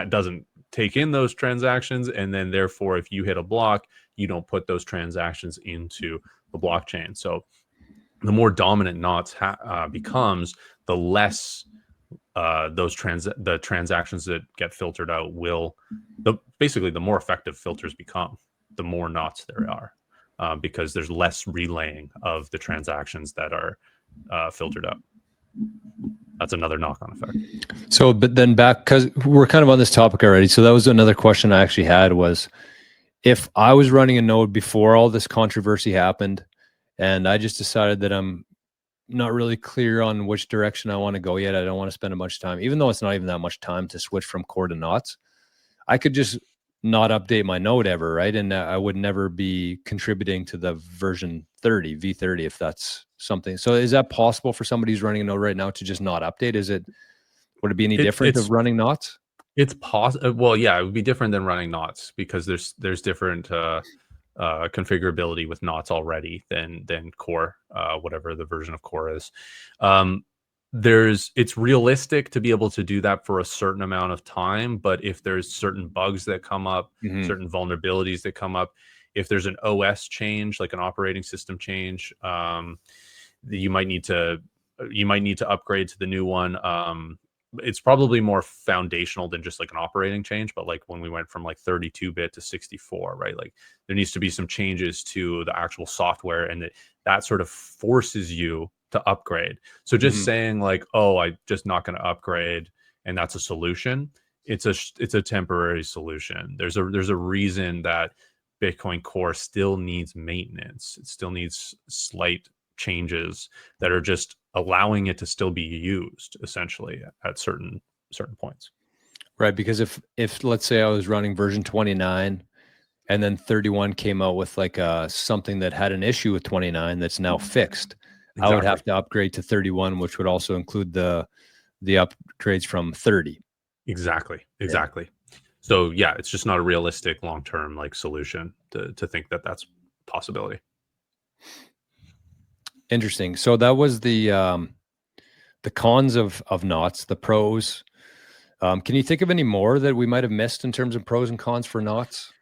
C: doesn't take in those transactions, and then therefore, if you hit a block, you don't put those transactions into the blockchain. So the more dominant knots becomes, the less the transactions that get filtered out will, basically the more effective filters become, the more knots there are. Because there's less relaying of the transactions that are filtered up. That's another knock-on effect.
A: So, but then back, because we're kind of on this topic already. So that was another question I actually had, was if I was running a node before all this controversy happened, and I just decided that I'm not really clear on which direction I want to go yet. I don't want to spend a bunch of time, even though it's not even that much time to switch from core to knots. I could just not update my node ever, right? And I would never be contributing to the version 30, V30, if that's something. So is that possible for somebody who's running a node right now to just not update? Would it be any different of running knots?
C: It's possible. Well, yeah, it would be different than running knots, because there's different configurability with knots already than core, whatever the version of core is. It's realistic to be able to do that for a certain amount of time, but if there's certain bugs that come up, certain vulnerabilities that come up, if there's an OS change, like an operating system change, you might need to upgrade to the new one. It's probably more foundational than just like an operating change, but like when we went from like 32-bit to 64, right? Like there needs to be some changes to the actual software, and that sort of forces you to upgrade. So just saying like, oh, I'm just not going to upgrade and that's a solution, it's a temporary solution. There's a reason that Bitcoin Core still needs maintenance. It still needs slight changes that are just allowing it to still be used essentially at certain points.
A: Right, because if let's say I was running version 29 and then 31 came out with like something that had an issue with 29 that's now fixed, I would have to upgrade to 31, which would also include the upgrades from 30.
C: Exactly. Yeah. So yeah, it's just not a realistic long-term like solution to think that that's a possibility.
A: Interesting. So that was the cons of knots, the pros. Can you think of any more that we might have missed in terms of pros and cons for knots?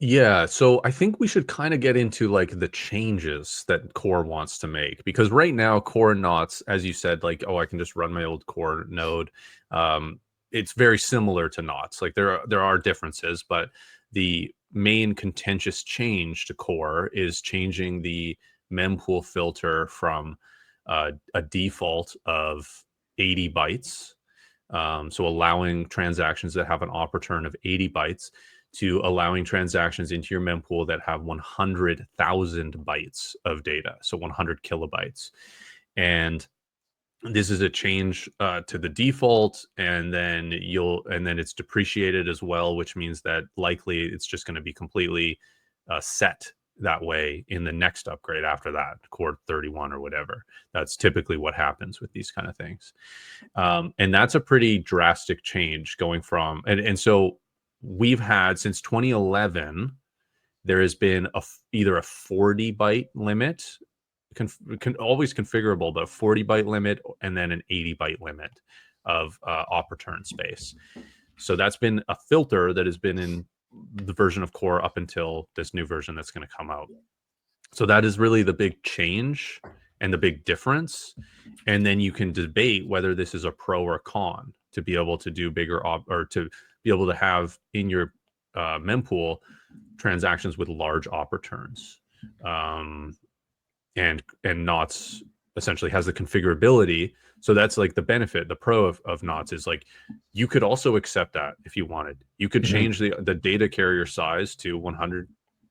C: Yeah, so I think we should kind of get into like the changes that Core wants to make, because right now Core knots, as you said, like, oh, I can just run my old Core node. It's very similar to knots. Like there are differences, but the main contentious change to Core is changing the mempool filter from a default of 80 bytes. So allowing transactions that have an op return of 80 bytes to allowing transactions into your mempool that have 100,000 bytes of data, so 100 kilobytes. And this is a change to the default, and then it's depreciated as well, which means that likely it's just going to be completely set that way in the next upgrade after that, Core 31 or whatever. That's typically what happens with these kind of things. And that's a pretty drastic change going from, and so we've had since 2011, there has been either a 40 byte limit, always configurable, but a 40 byte limit, and then an 80 byte limit of op return space. So that's been a filter that has been in the version of Core up until this new version that's going to come out. So that is really the big change and the big difference. And then you can debate whether this is a pro or con to be able to do bigger or to be able to have in your mempool transactions with large op returns. And knots essentially has the configurability. So that's like the benefit. The pro of knots is like you could also accept that if you wanted. You could change the data carrier size to 100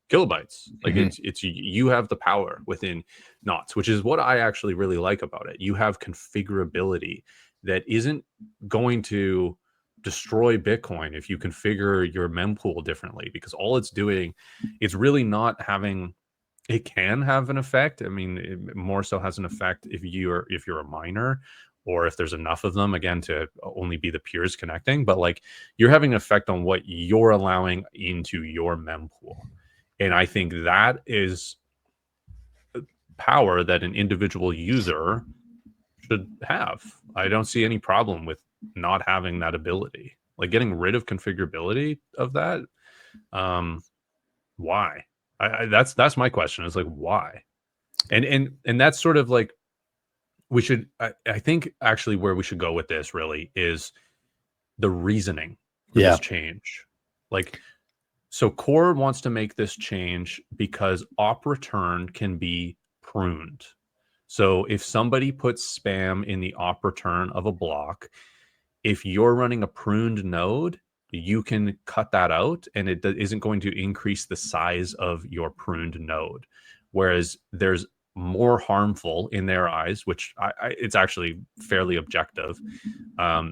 C: kilobytes. Like it's you have the power within knots, which is what I actually really like about it. You have configurability that isn't going to destroy Bitcoin if you configure your mempool differently, because all it's doing, it's really not having. It can have an effect. I mean, it more so has an effect if you're a miner, or if there's enough of them, again, to only be the peers connecting. But like you're having an effect on what you're allowing into your mempool. And I think that is power that an individual user should have. I don't see any problem with not having that ability. Like getting rid of configurability of that. Why? That's my question. Is like, why? And that's sort of like we should. I think actually where we should go with this really is the reasoning for this change. Like, so Core wants to make this change because op return can be pruned. So if somebody puts spam in the op return of a block, if you're running a pruned node, you can cut that out, and it isn't going to increase the size of your pruned node. Whereas there's more harmful in their eyes, which it's actually fairly objective.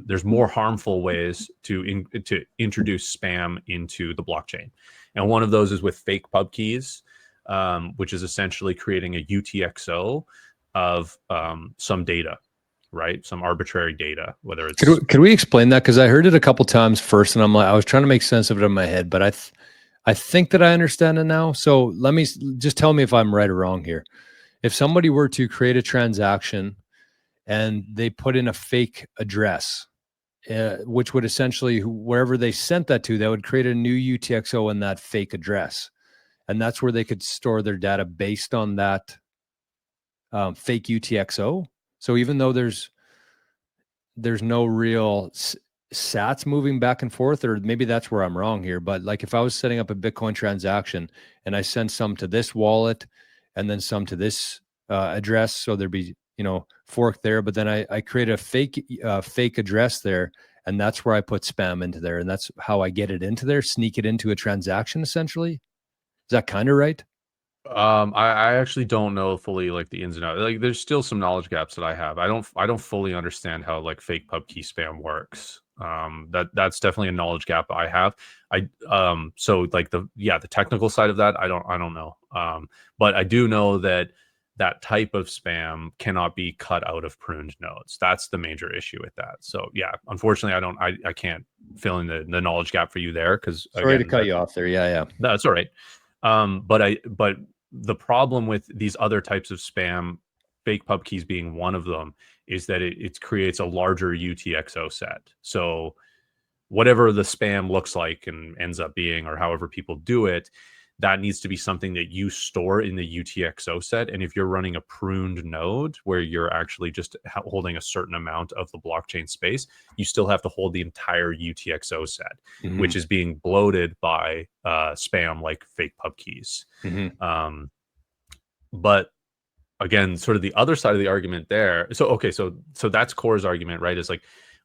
C: There's more harmful ways to introduce spam into the blockchain. And one of those is with fake pub keys, which is essentially creating a UTXO of some data. Right, some arbitrary data, whether it's.
A: Could we explain that? Because I heard it a couple times first, and I was trying to make sense of it in my head, but I I think that I understand it now. So let me just tell me if I'm right or wrong here. If somebody were to create a transaction and they put in a fake address, which would essentially, wherever they sent that to, that would create a new UTXO in that fake address. And that's where they could store their data based on that fake UTXO. So even though there's no real sats moving back and forth, or maybe that's where I'm wrong here, but like if I was setting up a Bitcoin transaction and I send some to this wallet and then some to this address, so there'd be, fork there, but then I create a fake address there, and that's where I put spam into there, and that's how I get it into there, sneak it into a transaction essentially. Is that kind of right?
C: I actually don't know fully like the ins and outs. Like there's still some knowledge gaps that I have. I don't fully understand how like fake pub key spam works. That's definitely a knowledge gap I have. So like the technical side of that, I don't know. But I do know that that type of spam cannot be cut out of pruned nodes. That's the major issue with that. So yeah, unfortunately I can't fill in the knowledge gap for you there, because
A: sorry to cut you off there. Yeah.
C: That's all right. But the problem with these other types of spam, fake pub keys being one of them, is that it creates a larger UTXO set. So whatever the spam looks like and ends up being, or however people do it, that needs to be something that you store in the UTXO set. And if you're running a pruned node where you're actually just holding a certain amount of the blockchain space, you still have to hold the entire UTXO set, which is being bloated by spam like fake pub keys. But again, sort of the other side of the argument there. So that's Core's argument, right? Is like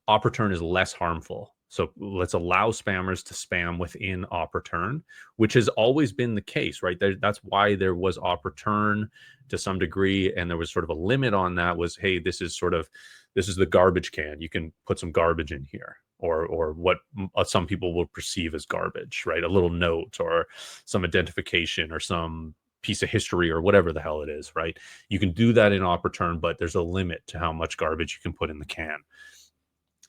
C: op return is less harmful. So let's allow spammers to spam within op return, which has always been the case, right? That's why there was op return to some degree, and there was sort of a limit on that. Was, hey, this is the garbage can. You can put some garbage in here, or what some people will perceive as garbage, right? A little note or some identification or some piece of history or whatever the hell it is, right? You can do that in op return, but there's a limit to how much garbage you can put in the can.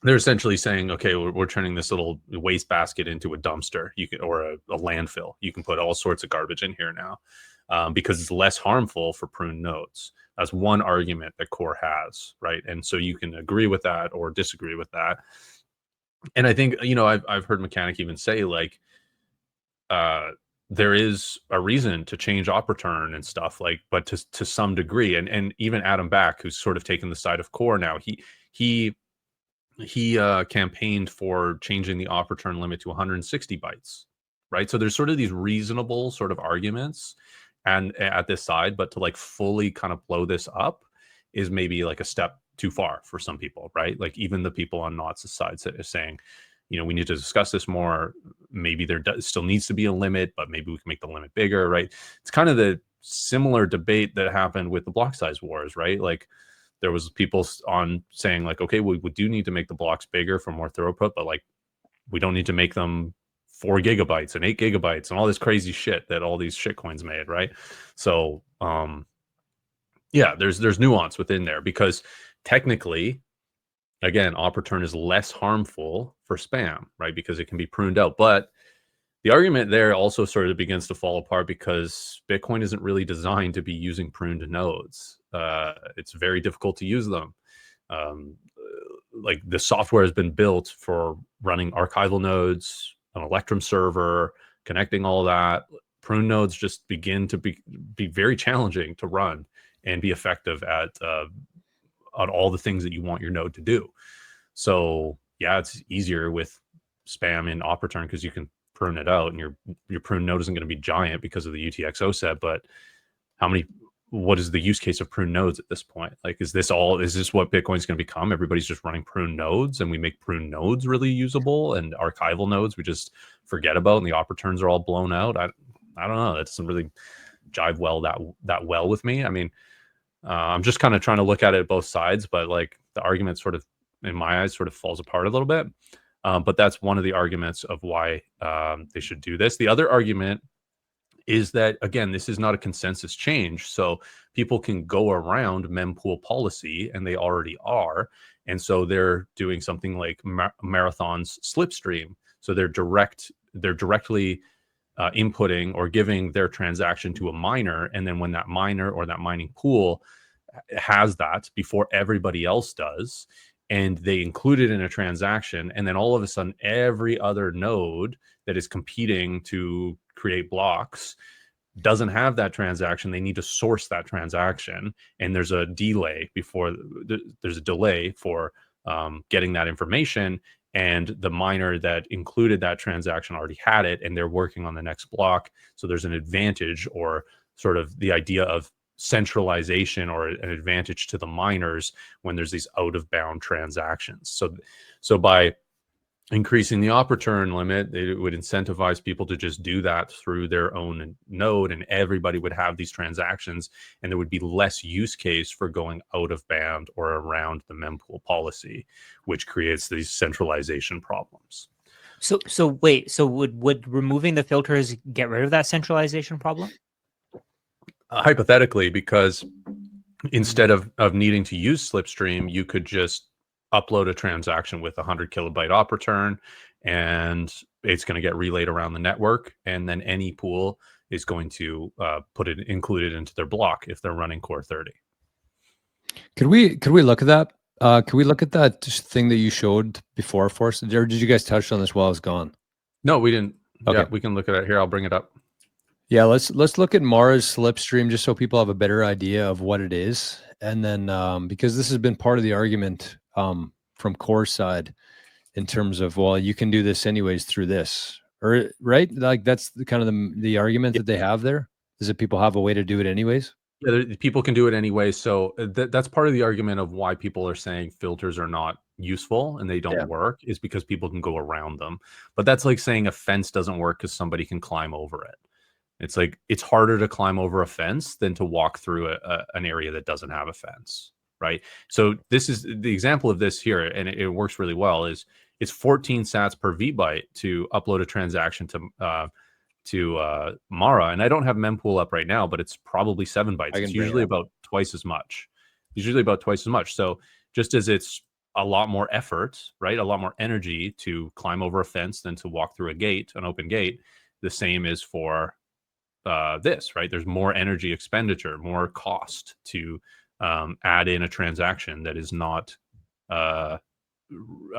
C: They're essentially saying, okay, we're turning this little waste basket into a dumpster, or a landfill. You can put all sorts of garbage in here now, because it's less harmful for pruned nodes. That's one argument that Core has, right? And so you can agree with that or disagree with that. And I think, I've heard Mechanic even say, like, there is a reason to change op return and stuff, like, but to some degree, and even Adam Back, who's sort of taken the side of Core now, he campaigned for changing the op return limit to 160 bytes, right? So there's sort of these reasonable sort of arguments and at this side, but to like fully kind of blow this up is maybe like a step too far for some people, right? Like even the people on Knott's side is saying, we need to discuss this more. Maybe there still needs to be a limit, but maybe we can make the limit bigger, right? It's kind of the similar debate that happened with the block size wars, right? Like there was people on saying like, okay, we do need to make the blocks bigger for more throughput, but like we don't need to make them 4 gigabytes and 8 gigabytes and all this crazy shit that all these shitcoins made, right? So yeah, there's nuance within there, because technically, again, op return is less harmful for spam, right? Because it can be pruned out. But the argument there also sort of begins to fall apart, because Bitcoin isn't really designed to be using pruned nodes. It's very difficult to use them. Like the software has been built for running archival nodes, an Electrum server, connecting all that. Prune nodes just begin to be very challenging to run and be effective at all the things that you want your node to do. So yeah, it's easier with spam in op return because you can prune it out, and your prune node isn't going to be giant because of the UTXO set. But what is the use case of prune nodes at this point? Like, is this what Bitcoin's going to become? Everybody's just running prune nodes, and we make prune nodes really usable, and archival nodes we just forget about, and the op returns are all blown out. I don't know. That doesn't really jive that well with me. I mean, I'm just kind of trying to look at it both sides, but like the argument sort of, in my eyes, sort of falls apart a little bit. But that's one of the arguments of why they should do this. The other argument is that, again, this is not a consensus change. So people can go around mempool policy, and they already are. And so they're doing something like Marathon's slipstream. So they're directly inputting or giving their transaction to a miner, and then when that miner or that mining pool has that before everybody else does, and they include it in a transaction, and then all of a sudden every other node that is competing to create blocks doesn't have that transaction, they need to source that transaction, and there's a delay before there's a delay for getting that information, and the miner that included that transaction already had it and they're working on the next block, so there's an advantage, or sort of the idea of centralization or an advantage to the miners when there's these out of bound transactions. So by increasing the op return limit, it would incentivize people to just do that through their own node, and everybody would have these transactions, and there would be less use case for going out of band or around the mempool policy, which creates these centralization problems.
B: So wait, so would removing the filters get rid of that centralization problem?
C: Hypothetically, because instead of needing to use Slipstream, you could just upload a transaction with 100 kilobyte op return, and it's going to get relayed around the network, and then any pool is going to include it into their block if they're running Core 30.
A: Could we look at that? Could we look at that thing that you showed before for us? Or did you guys touch on this while I was gone?
C: No, we didn't.
A: Okay.
C: Yeah, we can look at it here. I'll bring it up.
A: Yeah, let's look at Mara's Slipstream just so people have a better idea of what it is. And then because this has been part of the argument from Core side in terms of, well, you can do this anyways through this, or right? Like that's the kind of the argument that they have there, is that people have a way to do it anyways.
C: Yeah, people can do it anyway. So that's part of the argument of why people are saying filters are not useful and they don't work, is because people can go around them. But that's like saying a fence doesn't work because somebody can climb over it. It's like, it's harder to climb over a fence than to walk through an area that doesn't have a fence, right? So this is the example of this here, and it works really well, is it's 14 sats per VByte to upload a transaction to Mara. And I don't have mempool up right now, but it's probably 7 bytes. It's usually about twice as much. So just as it's a lot more effort, right? A lot more energy to climb over a fence than to walk through an open gate. The same is for this, right? There's more energy expenditure, more cost to add in a transaction that is not a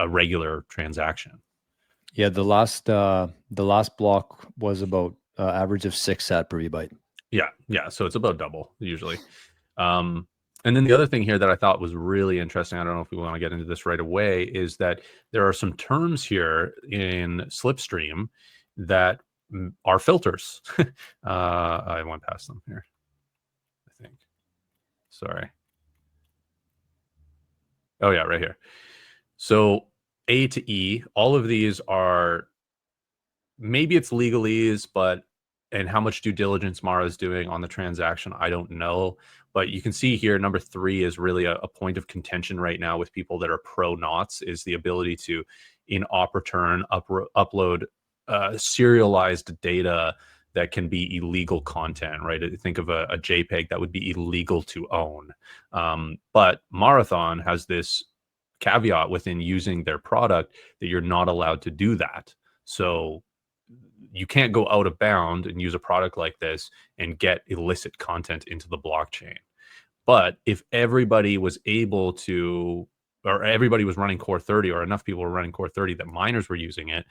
C: regular transaction.
A: Yeah, the last block was about average of 6 sat per VByte.
C: Yeah. So it's about double usually. And then the other thing here that I thought was really interesting, I don't know if we want to get into this right away, is that there are some terms here in Slipstream that are filters. I went past them here, I think. Sorry. Oh yeah, right here. So A to E, all of these are, maybe it's legalese, and how much due diligence Mara is doing on the transaction, I don't know. But you can see here, number 3 is really a point of contention right now with people that are pro knots, is the ability to, in op return, upload serialized data that can be illegal content, right? Think of a JPEG that would be illegal to own. But Marathon has this caveat within using their product that you're not allowed to do that. So you can't go out of bound and use a product like this and get illicit content into the blockchain. But if everybody was able to, or everybody was running Core 30, or enough people were running Core 30 that miners were using it,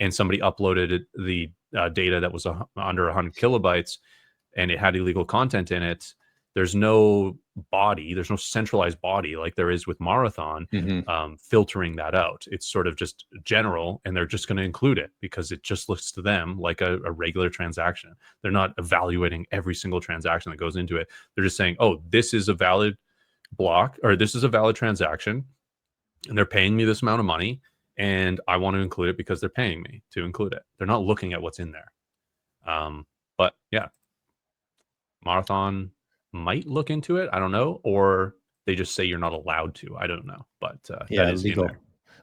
C: and somebody uploaded the data that was under 100 kilobytes and it had illegal content in it, there's no centralized body like there is with Marathon filtering that out. It's sort of just general, and they're just going to include it because it just looks to them like a regular transaction. They're not evaluating every single transaction that goes into it. They're just saying, oh, this is a valid block, or this is a valid transaction, and they're paying me this amount of money, and I want to include it because they're paying me to include it. They're not looking at what's in there. But yeah, Marathon might look into it. I don't know. Or they just say you're not allowed to. I don't know. But
A: yeah,
C: that is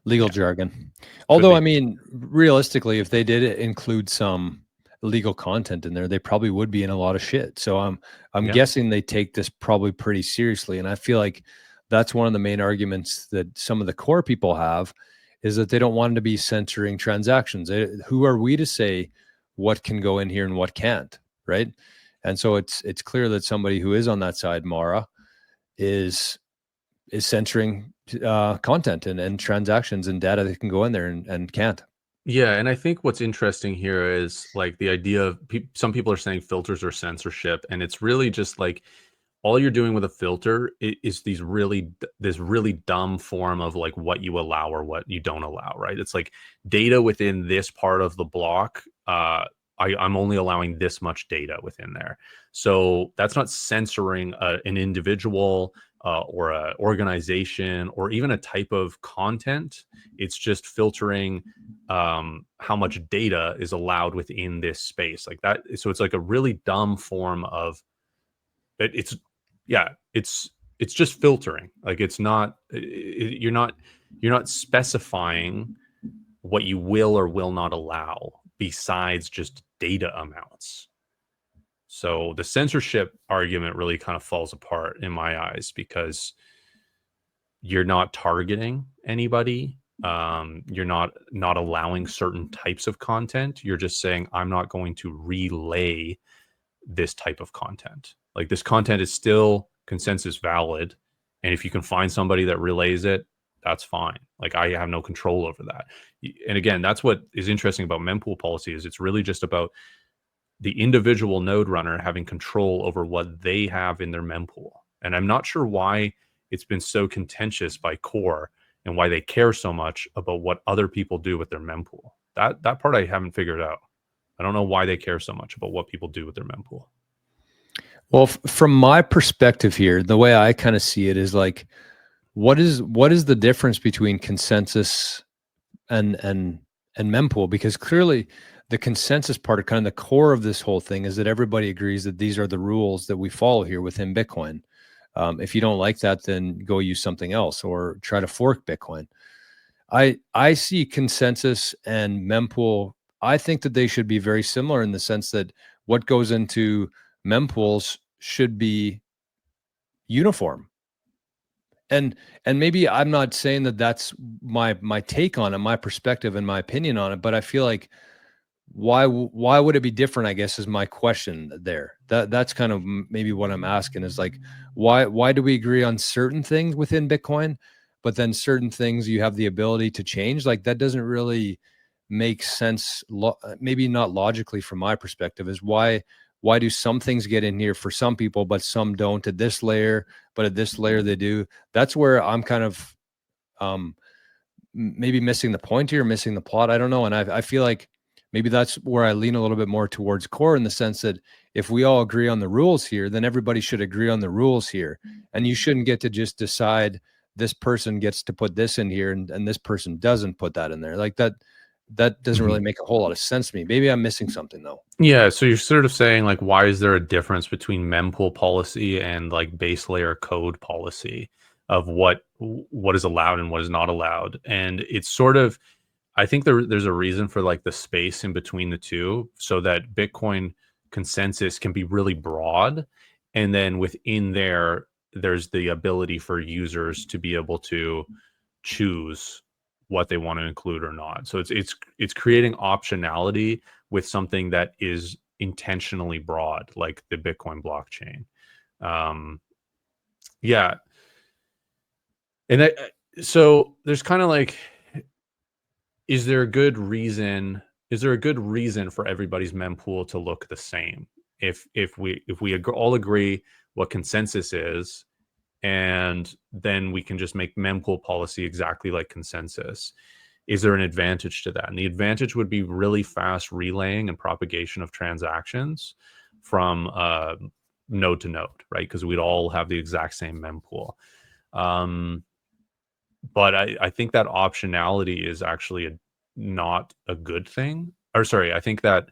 A: legal jargon. Although, I mean, realistically, if they did include some illegal content in there, they probably would be in a lot of shit. So I'm guessing they take this probably pretty seriously. And I feel like that's one of the main arguments that some of the core people have, is that they don't want to be censoring transactions. Who are we to say what can go in here and what can't, right? And so it's clear that somebody who is on that side, Mara, is censoring content and transactions and data that can go in there and can't.
C: Yeah, and I think what's interesting here is like the idea of some people are saying filters or censorship, and it's really just like all you're doing with a filter is this really dumb form of like what you allow or what you don't allow, right? It's like data within this part of the block. I'm only allowing this much data within there, so that's not censoring an individual or an organization or even a type of content. It's just filtering how much data is allowed within this space, like that. So it's like a really dumb form of it's just filtering. Like it's not you're not specifying what you will or will not allow besides just data amounts. So the censorship argument really kind of falls apart in my eyes because you're not targeting anybody. You're not allowing certain types of content. You're just saying, I'm not going to relay this type of content. Like this content is still consensus valid. And if you can find somebody that relays it, that's fine. Like I have no control over that. And again, that's what is interesting about mempool policy is it's really just about the individual node runner having control over what they have in their mempool. And I'm not sure why it's been so contentious by core and why they care so much about what other people do with their mempool. That part I haven't figured out. I don't know why they care so much about what people do with their mempool.
A: Well, from my perspective here, the way I kind of see it is like, what is the difference between consensus and mempool? Because clearly the consensus part of kind of the core of this whole thing is that everybody agrees that these are the rules that we follow here within Bitcoin. If you don't like that, then go use something else or try to fork Bitcoin. I see consensus and mempool. I think that they should be very similar in the sense that what goes into mempools should be uniform. And maybe I'm not saying that that's my take on it, my perspective and my opinion on it, but I feel like why would it be different, I guess, is my question there. That's kind of maybe what I'm asking is like, why do we agree on certain things within Bitcoin, but then certain things you have the ability to change? Like that doesn't really make sense. Maybe not logically from my perspective is why do some things get in here for some people, but some don't at this layer, but at this layer they do. That's where I'm kind of maybe missing the point here, missing the plot. I don't know. And I feel like maybe that's where I lean a little bit more towards core in the sense that if we all agree on the rules here, then everybody should agree on the rules here. And you shouldn't get to just decide this person gets to put this in here and this person doesn't put that in there. Like that doesn't really make a whole lot of sense to me. Maybe I'm missing something though.
C: Yeah. So you're sort of saying like, why is there a difference between mempool policy and like base layer code policy of what is allowed and what is not allowed? And it's sort of, I think there's a reason for like the space in between the two so that Bitcoin consensus can be really broad. And then within there's the ability for users to be able to choose what they want to include or not. So it's creating optionality with something that is intentionally broad, like the Bitcoin blockchain. Yeah. And so there's kind of like, is there a good reason for everybody's mempool to look the same? If we all agree what consensus is, and then we can just make mempool policy exactly like consensus, is there an advantage to that? And the advantage would be really fast relaying and propagation of transactions from node to node, right? Because we'd all have the exact same mempool. But I think that optionality is actually not a good thing. Or sorry, I think that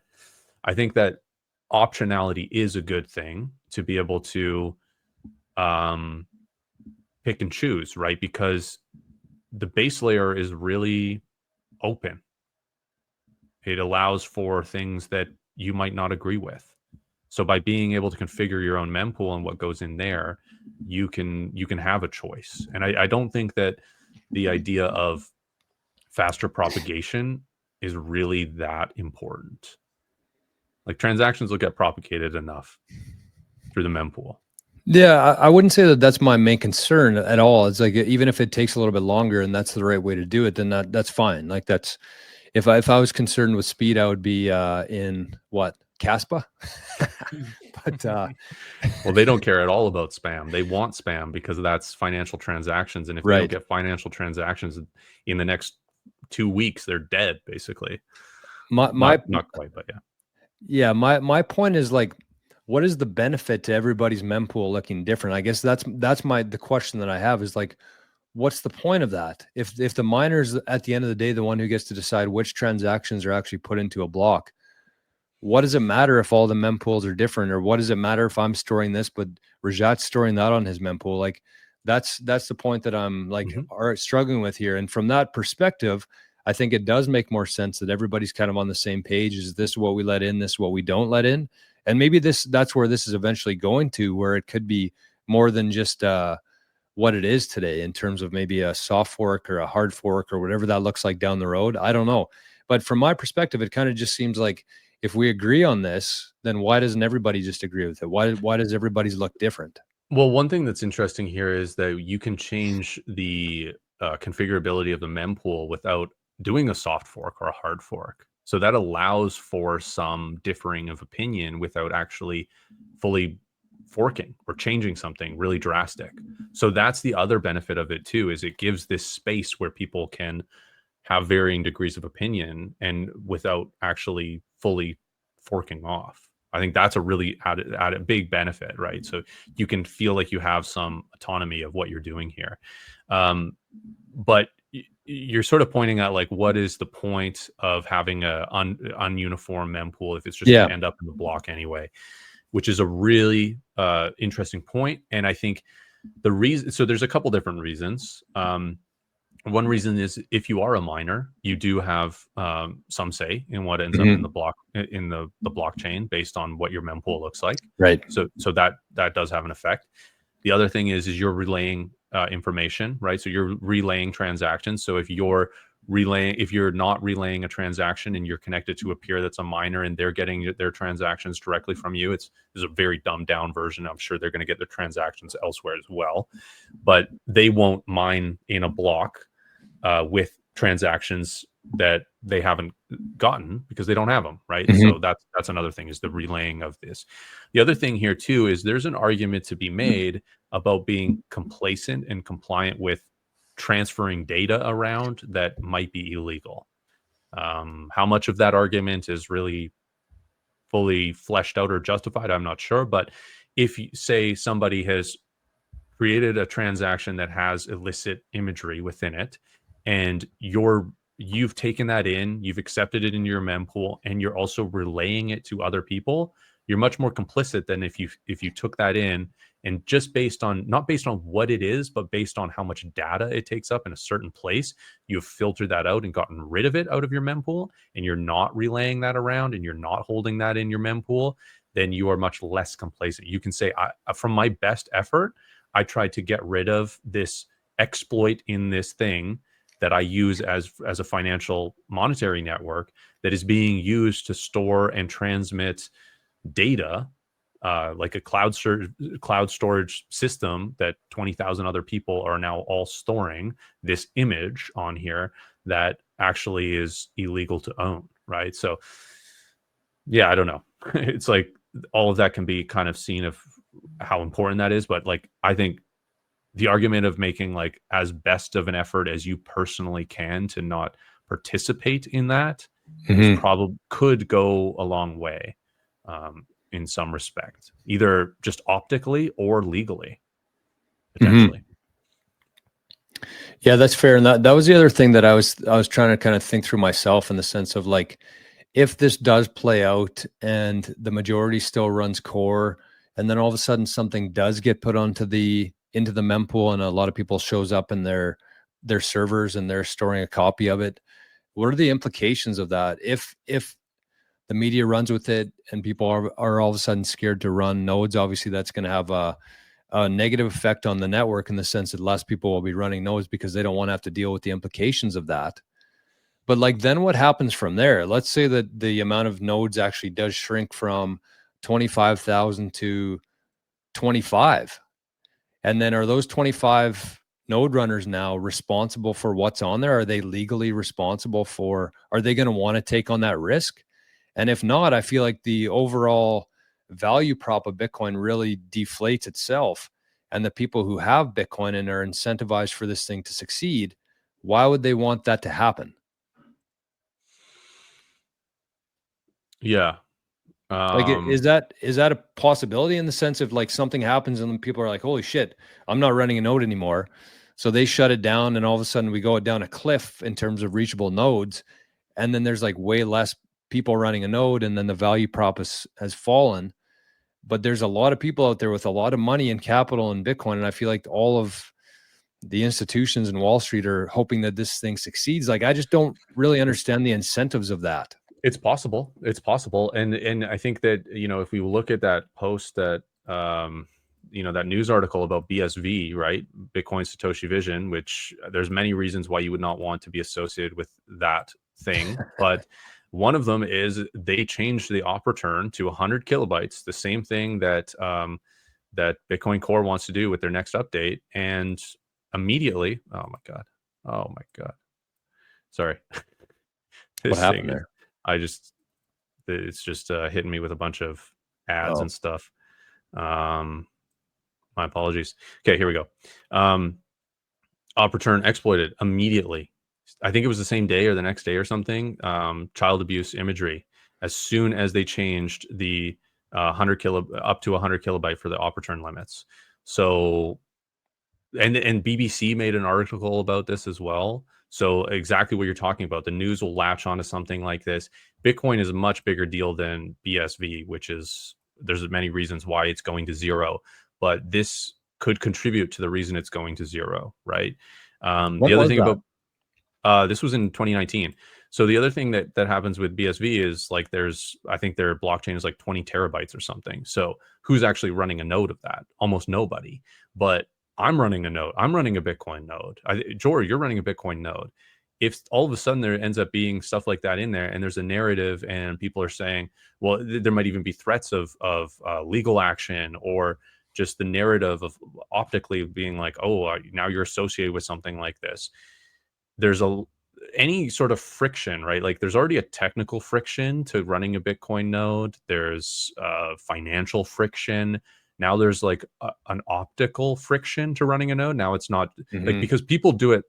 C: optionality is a good thing to be able to pick and choose, right? Because the base layer is really open. It allows for things that you might not agree with. So by being able to configure your own mempool and what goes in there, you can have a choice. And I don't think that the idea of faster propagation is really that important. Like transactions will get propagated enough through the mempool.
A: Yeah, I wouldn't say that that's my main concern at all. It's like even if it takes a little bit longer and that's the right way to do it, then that's fine. Like that's if I was concerned with speed, I would be in what, Caspa? But
C: well, they don't care at all about spam. They want spam because that's financial transactions, and if they don't
A: right.
C: get financial transactions in the next 2 weeks, they're dead basically.
A: My
C: Not quite, but yeah.
A: Yeah, my point is like, what is the benefit to everybody's mempool looking different? I guess that's the question that I have is like, what's the point of that? If the miner's at the end of the day the one who gets to decide which transactions are actually put into a block, what does it matter if all the mempools are different, or what does it matter if I'm storing this but Rajat's storing that on his mempool? Like that's the point that I'm like struggling with here. And from that perspective, I think it does make more sense that everybody's kind of on the same page. Is this what we let in? This what we don't let in? And maybe that's where this is eventually going to, where it could be more than just what it is today in terms of maybe a soft fork or a hard fork or whatever that looks like down the road. I don't know. But from my perspective, it kind of just seems like if we agree on this, then why doesn't everybody just agree with it? Why does everybody's look different?
C: Well, one thing that's interesting here is that you can change the configurability of the mempool without doing a soft fork or a hard fork. So that allows for some differing of opinion without actually fully forking or changing something really drastic. So that's the other benefit of it too, is it gives this space where people can have varying degrees of opinion and without actually fully forking off. I think that's a really added big benefit, right? So you can feel like you have some autonomy of what you're doing here. But you're sort of pointing out like, what is the point of having a ununiform mempool if it's just going to end up in the block anyway? Which is a really interesting point. And I think the reason, so there's a couple different reasons. One reason is if you are a miner, you do have some say in what ends up in the block in the blockchain based on what your mempool looks like.
A: Right.
C: So that does have an effect. The other thing is you're relaying information, right? So you're relaying transactions. So if you're not relaying a transaction and you're connected to a peer that's a miner and they're getting their transactions directly from you, it's a very dumbed down version. I'm sure they're going to get their transactions elsewhere as well, but they won't mine in a block with transactions that they haven't gotten because they don't have them, right? So that's another thing, is the relaying of this. The other thing here too is there's an argument to be made about being complacent and compliant with transferring data around that might be illegal. How much of that argument is really fully fleshed out or justified, I'm not sure. But if you say somebody has created a transaction that has illicit imagery within it, and you've taken that in, you've accepted it in your mempool, and you're also relaying it to other people, you're much more complicit than if you took that in and just not based on what it is, but based on how much data it takes up in a certain place, you've filtered that out and gotten rid of it out of your mempool, and you're not relaying that around and you're not holding that in your mempool, then you are much less complacent. You can say, from my best effort, I tried to get rid of this exploit in this thing that I use as a financial monetary network that is being used to store and transmit data, like a cloud storage system that 20,000 other people are now all storing this image on here that actually is illegal to own, right? So yeah, I don't know. It's like all of that can be kind of seen of how important that is, but like I think the argument of making like as best of an effort as you personally can to not participate in that is probably could go a long way in some respect, either just optically or legally, potentially.
A: Yeah, that's fair. And that was the other thing that I was trying to kind of think through myself, in the sense of like, if this does play out and the majority still runs core, and then all of a sudden something does get put into the mempool and a lot of people shows up in their servers and they're storing a copy of it, what are the implications of that? If the media runs with it and people are all of a sudden scared to run nodes, obviously that's going to have a negative effect on the network, in the sense that less people will be running nodes because they don't want to have to deal with the implications of that. But like, then what happens from there? Let's say that the amount of nodes actually does shrink from 25,000 to 25. And then are those 25 node runners now responsible for what's on there? Are they legally responsible for, are they going to want to take on that risk? And if not, I feel like the overall value prop of Bitcoin really deflates itself. And the people who have Bitcoin and are incentivized for this thing to succeed, why would they want that to happen?
C: Yeah.
A: Like, is that a possibility in the sense of like something happens and then people are like, holy shit, I'm not running a node anymore. So they shut it down and all of a sudden we go down a cliff in terms of reachable nodes. And then there's like way less people running a node and then the value prop has fallen. But there's a lot of people out there with a lot of money and capital in Bitcoin. And I feel like all of the institutions in Wall Street are hoping that this thing succeeds. Like, I just don't really understand the incentives of that.
C: It's possible. It's possible. And I think that, if we look at that post that, that news article about BSV, right? Bitcoin Satoshi Vision, which there's many reasons why you would not want to be associated with that thing. But one of them is they changed the op return to 100 kilobytes, the same thing that, that Bitcoin Core wants to do with their next update. And immediately, oh my God. Sorry.
A: What happened there?
C: It's just hitting me with a bunch of ads and stuff. My apologies. Okay, here we go. Op return exploited immediately. I think it was the same day or the next day or something. Child abuse imagery. As soon as they changed the up to 100 kilobyte for the op return limits. So, and BBC made an article about this as well. So exactly what you're talking about, the news will latch onto something like this. Bitcoin is a much bigger deal than BSV, which is, there's many reasons why it's going to zero, but this could contribute to the reason it's going to zero, right? The other thing about this was in 2019. So the other thing that happens with BSV is like I think their blockchain is like 20 terabytes or something. So who's actually running a node of that? Almost nobody. But I'm running a node. I'm running a Bitcoin node. Jory, you're running a Bitcoin node. If all of a sudden there ends up being stuff like that in there, and there's a narrative, and people are saying, well, there might even be threats of legal action, or just the narrative of optically being like, oh, now you're associated with something like this. There's any sort of friction, right? Like there's already a technical friction to running a Bitcoin node. There's financial friction. Now there's like an optical friction to running a node. Now it's not like, because people do it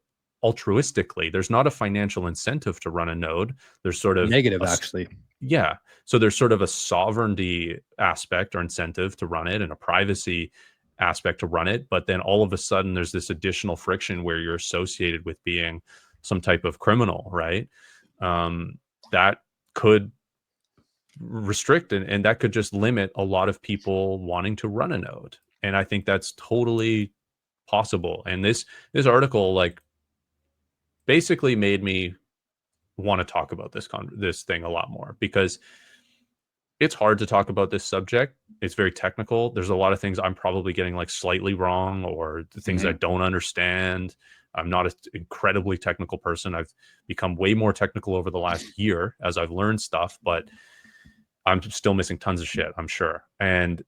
C: altruistically. There's not a financial incentive to run a node. There's sort of
A: negative, actually.
C: Yeah. So there's sort of a sovereignty aspect or incentive to run it, and a privacy aspect to run it. But then all of a sudden there's this additional friction where you're associated with being some type of criminal, right? That could restrict and that could just limit a lot of people wanting to run a node. And I think that's totally possible. And this article like basically made me want to talk about this thing a lot more, because it's hard to talk about this subject. It's very technical. There's a lot of things I'm probably getting like slightly wrong, or the things I don't understand. I'm not an incredibly technical person. I've become way more technical over the last year as I've learned stuff, but I'm still missing tons of shit, I'm sure. And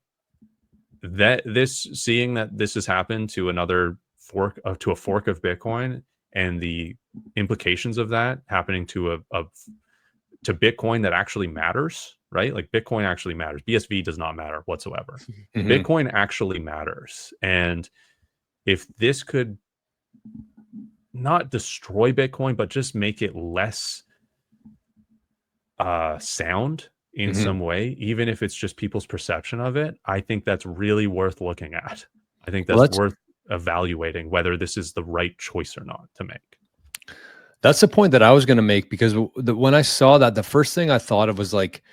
C: seeing that this has happened to another fork of Bitcoin, and the implications of that happening to to Bitcoin that actually matters, right? Like Bitcoin actually matters. BSV does not matter whatsoever. Bitcoin actually matters. And if this could not destroy Bitcoin, but just make it less sound in some way, even if it's just people's perception of it, I think that's really worth looking at. I think that's worth evaluating whether this is the right choice or not to make.
A: That's the point that I was going to make, because when I saw that, the first thing I thought of was like,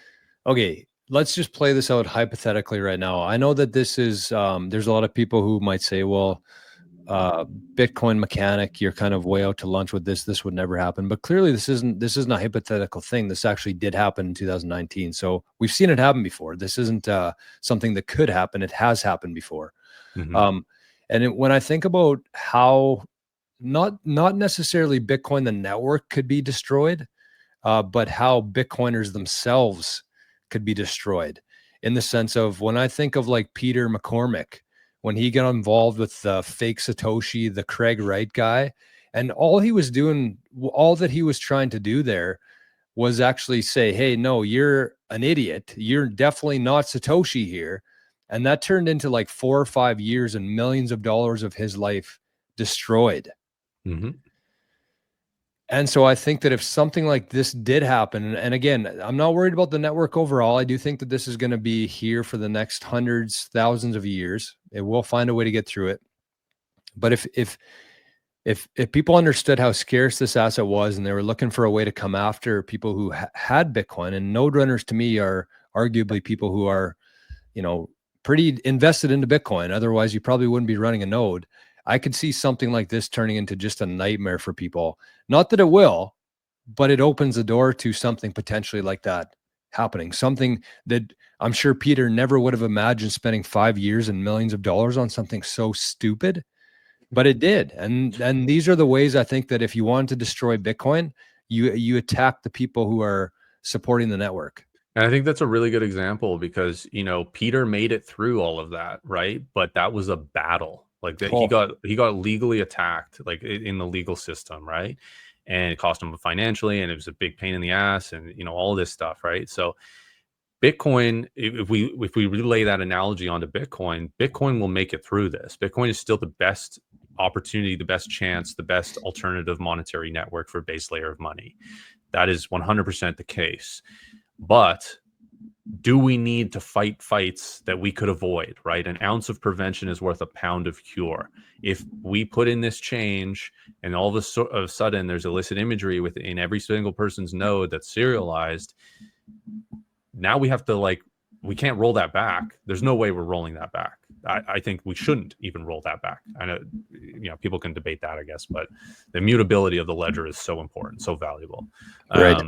A: okay, let's just play this out hypothetically right now. I know that this is, there's a lot of people who might say, well, Bitcoin mechanic, you're kind of way out to lunch with this. This would never happen. But clearly this isn't a hypothetical thing. This actually did happen in 2019. So we've seen it happen before. This isn't something that could happen. It has happened before. And when I think about how not necessarily Bitcoin, the network could be destroyed, but how Bitcoiners themselves could be destroyed, in the sense of, when I think of like Peter McCormick, when he got involved with the fake Satoshi, the Craig Wright guy, and all he was doing, all that he was trying to do there was actually say, hey, no, you're an idiot. You're definitely not Satoshi here. And that turned into like 4 or 5 years and millions of dollars of his life destroyed.
C: Mm-hmm.
A: And so I think that if something like this did happen, and again, I'm not worried about the network overall. I do think that this is going to be here for the next hundreds, thousands of years. It will find a way to get through it. But if people understood how scarce this asset was, and they were looking for a way to come after people who had Bitcoin, and node runners to me are arguably people who are, pretty invested into Bitcoin. Otherwise, you probably wouldn't be running a node. I could see something like this turning into just a nightmare for people. Not that it will, but it opens the door to something potentially like that happening. Something that I'm sure Peter never would have imagined, spending 5 years and millions of dollars on something so stupid, but it did. And these are the ways I think that if you want to destroy Bitcoin, you attack the people who are supporting the network.
C: And I think that's a really good example because, Peter made it through all of that, right? But that was a battle. Like that, he got legally attacked, like in the legal system, right? And it cost him financially, and it was a big pain in the ass, and all this stuff, right? So Bitcoin, if we relay that analogy onto Bitcoin, Bitcoin will make it through this. Bitcoin is still the best opportunity, the best chance, the best alternative monetary network for base layer of money. That is 100% the case. But do we need to fight fights that we could avoid, right? An ounce of prevention is worth a pound of cure. If we put in this change and all of a sudden there's illicit imagery within every single person's node that's serialized, now we have to we can't roll that back. There's no way we're rolling that back. I think we shouldn't even roll that back. I know, people can debate that, I guess, but the immutability of the ledger is so important, so valuable.
A: Right.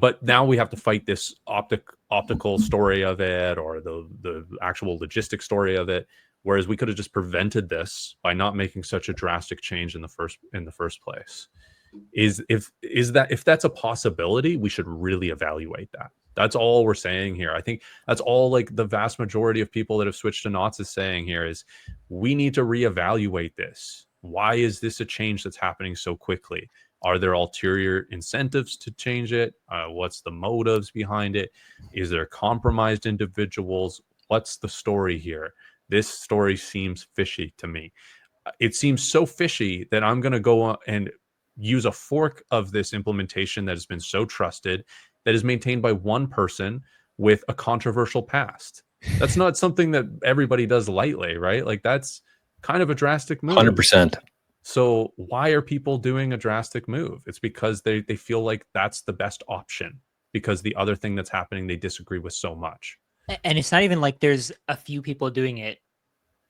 C: But now we have to fight this optical story of it, or the actual logistic story of it. Whereas we could have just prevented this by not making such a drastic change in the first place. If that's a possibility, we should really evaluate that. That's all we're saying here. I think that's all the vast majority of people that have switched to knots is saying here is we need to reevaluate this. Why is this a change that's happening so quickly? Are there ulterior incentives to change it? What's the motives behind it? Is there compromised individuals? What's the story here? This story seems fishy to me. It seems so fishy that I'm going to go and use a fork of this implementation that has been so trusted, that is maintained by one person with a controversial past. That's not something that everybody does lightly, right? That's kind of a drastic move.
A: 100%.
C: So why are people doing a drastic move? It's because they feel like that's the best option, because the other thing that's happening they disagree with so much.
B: And it's not even like there's a few people doing it.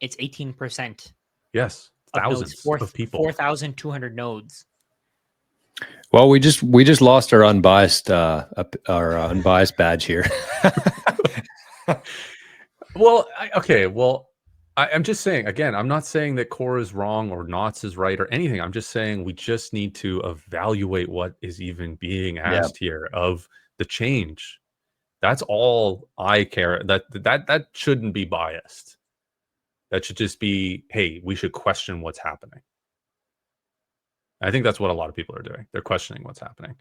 B: It's 18%.
C: Yes, thousands of people.
B: 4,200 nodes.
A: Well, we just lost our unbiased badge here.
C: Well, I'm just saying, again, I'm not saying that Core is wrong or Knots is right or anything. I'm just saying we just need to evaluate what is even being asked here of the change. That's all I care. That shouldn't be biased. That should just be, hey, we should question what's happening. I think that's what a lot of people are doing. They're questioning what's happening.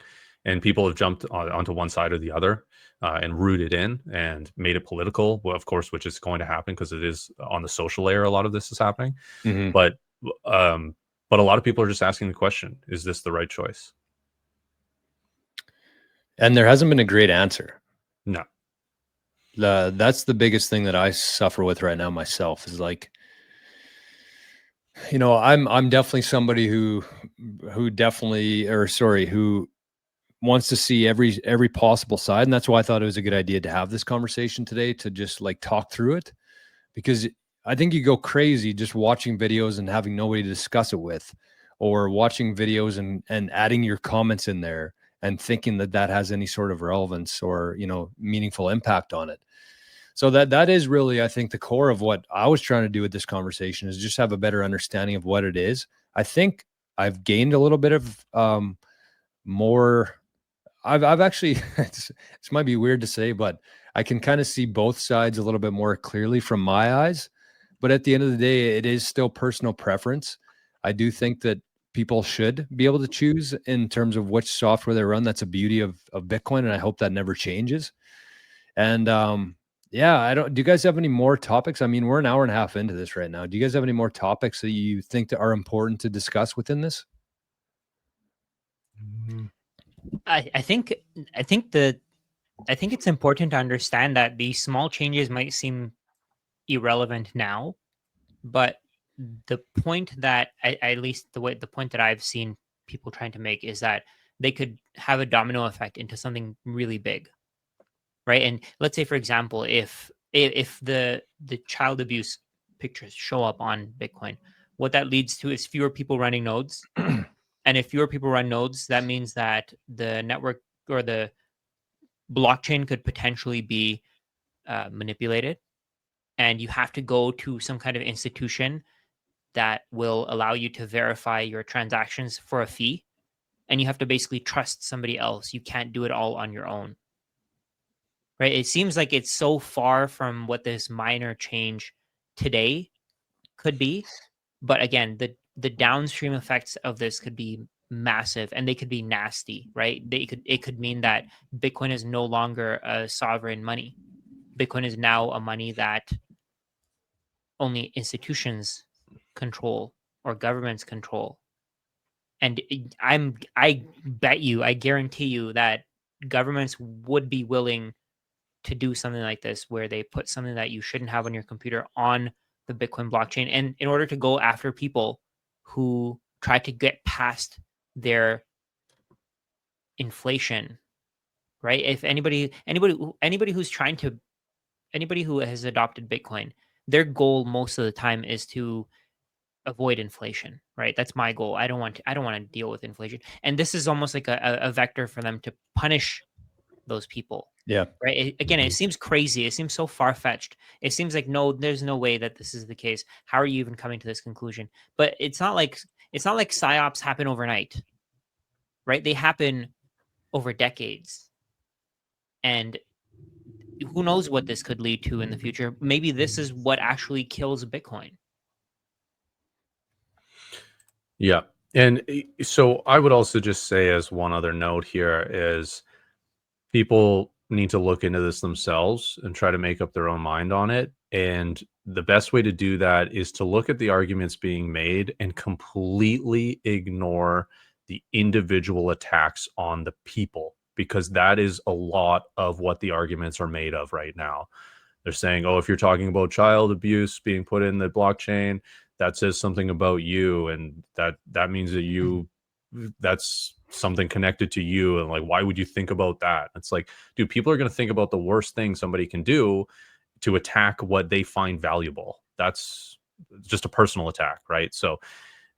C: And people have jumped onto one side or the other and rooted in and made it political, well, of course, which is going to happen because it is on the social layer. A lot of this is happening. Mm-hmm. But a lot of people are just asking the question, is this the right choice? And there hasn't been a great answer. No. That's the biggest thing that I suffer with right now myself is I'm definitely somebody who wants to see every possible side. And that's why I thought it was a good idea to have this conversation today, to just talk through it, because I think you go crazy just watching videos and having nobody to discuss it with, or watching videos and adding your comments in there and thinking that has any sort of relevance or, meaningful impact on it.
A: So that is really, I think, the core of what I was trying to do with this conversation is just have a better understanding of what it is. I think I've gained a little bit of more. I've actually, this might be weird to say, but I can kind of see both sides a little bit more clearly from my eyes. But at the end of the day, it is still personal preference. I do think that people should be able to choose in terms of which software they run. That's a beauty of Bitcoin, and I hope that never changes. And yeah, do you guys have any more topics? I mean, we're an hour and a half into this right now. Do you guys have any more topics that you think that are important to discuss within this?
B: I think it's important to understand that these small changes might seem irrelevant now, but the point that at least the point that I've seen people trying to make is that they could have a domino effect into something really big, right? And let's say, for example, if the child abuse pictures show up on Bitcoin, what that leads to is fewer people running nodes. And if fewer people run nodes, that means that the network or the blockchain could potentially be manipulated. And you have to go to some kind of institution that will allow you to verify your transactions for a fee. And you have to basically trust somebody else. You can't do it all on your own. Right? It seems like it's so far from what this minor change today could be. But again, the downstream effects of this could be massive and they could be nasty, right? It could mean that Bitcoin is no longer a sovereign money. Bitcoin is now a money that only institutions control or governments control. And I guarantee you that governments would be willing to do something like this where they put something that you shouldn't have on your computer on the Bitcoin blockchain, and in order to go after people who try to get past their inflation, right? If anybody who has adopted Bitcoin, their goal most of the time is to avoid inflation, right? That's my goal. I don't want to deal with inflation, and this is almost like a vector for them to punish those people.
A: Yeah.
B: Right. Again, it seems crazy. It seems so far-fetched. It seems like, no, there's no way that this is the case. How are you even coming to this conclusion? But it's not like psyops happen overnight, right? They happen over decades. And who knows what this could lead to in the future? Maybe this is what actually kills Bitcoin.
C: Yeah. And so I would also just say, as one other note here, is people need to look into this themselves and try to make up their own mind on it. And the best way to do that is to look at the arguments being made and completely ignore the individual attacks on the people, because that is a lot of what the arguments are made of right now. They're saying, oh, if you're talking about child abuse being put in the blockchain, that says something about you, and that means that that's something connected to you, and like, why would you think about that? It's like, dude, people are going to think about the worst thing somebody can do to attack what they find valuable. That's just a personal attack, right? So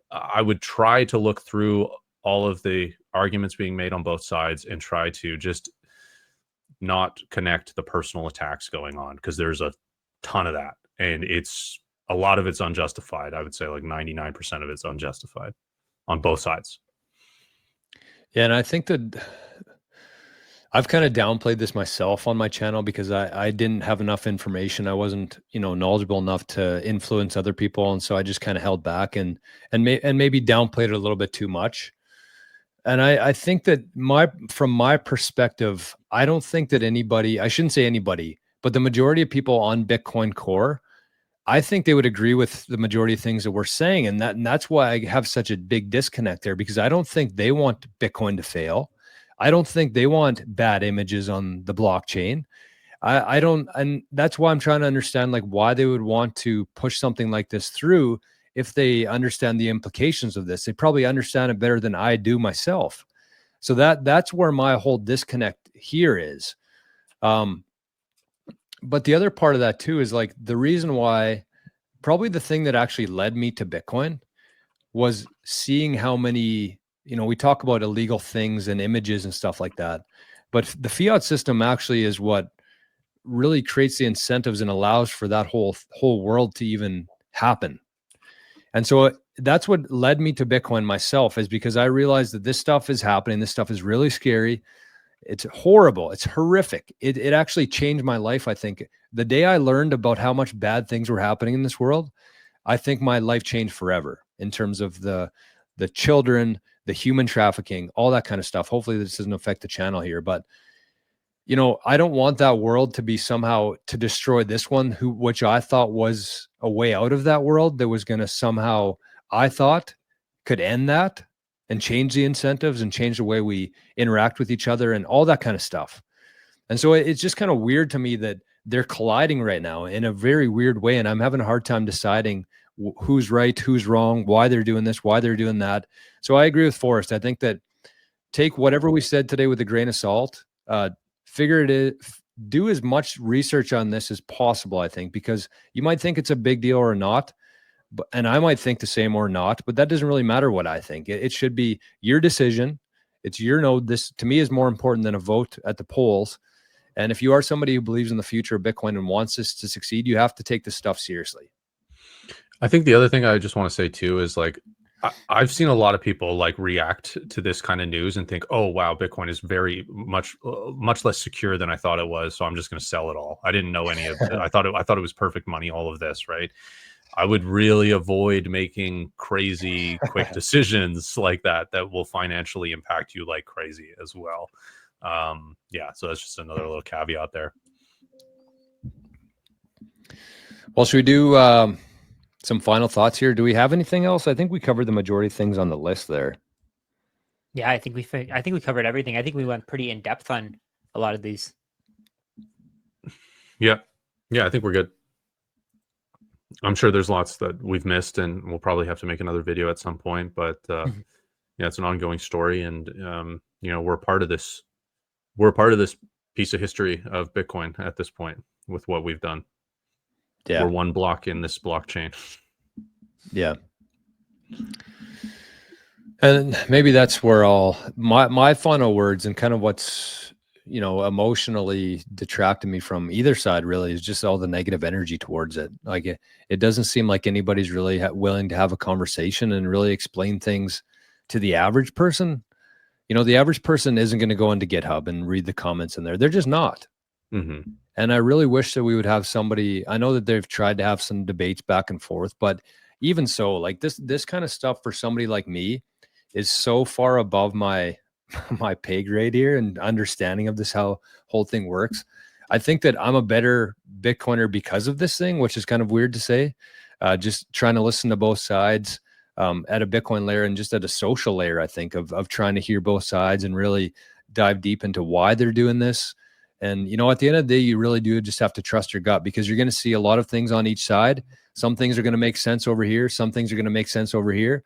C: I would try to look through all of the arguments being made on both sides and try to just not connect the personal attacks going on, because there's a ton of that, and a lot of it's unjustified. I would say like 99% of it's unjustified on both sides.
A: Yeah, and I think that I've kind of downplayed this myself on my channel because I didn't have enough information. I wasn't, knowledgeable enough to influence other people, and so I just kind of held back and maybe downplayed it a little bit too much. And I think that from my perspective, I don't think that I shouldn't say anybody, but the majority of people on Bitcoin Core, I think they would agree with the majority of things that we're saying. And that's why I have such a big disconnect there, because I don't think they want Bitcoin to fail. I don't think they want bad images on the blockchain. I don't, and that's why I'm trying to understand like why they would want to push something like this through if they understand the implications of this. They probably understand it better than I do myself. So that's where my whole disconnect here is. But the other part of that too is like the reason why, probably the thing that actually led me to Bitcoin was seeing how many, we talk about illegal things and images and stuff like that, but the fiat system actually is what really creates the incentives and allows for that whole world to even happen. And so that's what led me to Bitcoin myself, is because I realized that this stuff is happening. This stuff is really scary. It's horrible. It's horrific. It actually changed my life. I think the day I learned about how much bad things were happening in this world, I think my life changed forever in terms of the children, the human trafficking, all that kind of stuff. Hopefully this doesn't affect the channel here, but you know, I don't want that world to be somehow to destroy this one, which I thought was a way out of that world that was going to somehow, I thought, could end that and change the incentives and change the way we interact with each other and all that kind of stuff. And so it's just kind of weird to me that they're colliding right now in a very weird way. And I'm having a hard time deciding who's right, who's wrong, why they're doing this, why they're doing that. So I agree with Forrest. I think that take whatever we said today with a grain of salt, do as much research on this as possible, I think, because you might think it's a big deal or not, and I might think the same or not, but that doesn't really matter what I think. It should be your decision. It's your no. This to me is more important than a vote at the polls. And if you are somebody who believes in the future of Bitcoin and wants this to succeed, you have to take this stuff seriously.
C: I think the other thing I just want to say too is like, I've seen a lot of people like react to this kind of news and think, oh, wow, Bitcoin is very much less secure than I thought it was. So I'm just going to sell it all. I didn't know any of it. I thought it was perfect money, all of this, right? I would really avoid making crazy quick decisions like that will financially impact you like crazy as well. Yeah, so that's just another little caveat there.
A: Well, should we do some final thoughts here? Do we have anything else? I think we covered the majority of things on the list there.
B: Yeah, I think we covered everything. I think we went pretty in depth on a lot of these.
C: Yeah, I think we're good. I'm sure there's lots that we've missed, and we'll probably have to make another video at some point. But yeah, it's an ongoing story, and you know, we're a part of this. We're a part of this piece of history of Bitcoin at this point with what we've done.
A: Yeah,
C: we're one block in this blockchain.
A: Yeah. And maybe that's where my final words and kind of what's, you know, emotionally detracted me from either side really is just all the negative energy towards it. Like it doesn't seem like anybody's really willing to have a conversation and really explain things to the average person. You know, the average person isn't going to go into GitHub and read the comments in there. They're just not.
C: Mm-hmm.
A: And I really wish that we would have somebody. I know that they've tried to have some debates back and forth, but even so, like this kind of stuff for somebody like me is so far above my pay grade here and understanding of this, how whole thing works. I think that I'm a better Bitcoiner because of this thing, which is kind of weird to say. Just trying to listen to both sides at a Bitcoin layer and just at a social layer, I think of trying to hear both sides and really dive deep into why they're doing this. And, you know, at the end of the day, you really do just have to trust your gut, because you're going to see a lot of things on each side. Some things are going to make sense over here. Some things are going to make sense over here.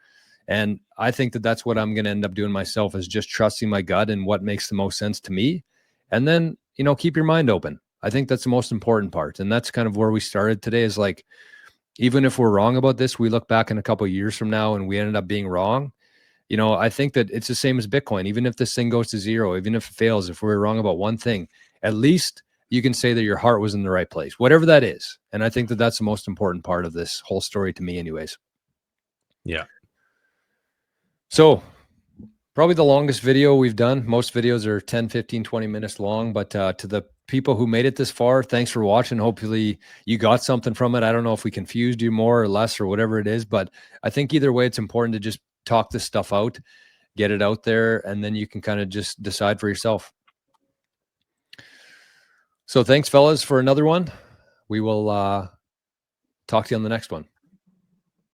A: And I think that that's what I'm going to end up doing myself, is just trusting my gut and what makes the most sense to me. And then, you know, keep your mind open. I think that's the most important part. And that's kind of where we started today, is like, even if we're wrong about this, we look back in a couple of years from now and we ended up being wrong. You know, I think that it's the same as Bitcoin. Even if this thing goes to zero, even if it fails, if we're wrong about one thing, at least you can say that your heart was in the right place, whatever that is. And I think that that's the most important part of this whole story to me anyways.
C: Yeah.
A: So probably the longest video we've done. Most videos are 10, 15, 20 minutes long, but to the people who made it this far, thanks for watching. Hopefully you got something from it. I don't know if we confused you more or less or whatever it is, but I think either way, it's important to just talk this stuff out, get it out there, and then you can kind of just decide for yourself. So thanks, fellas, for another one. We will talk to you on the next one.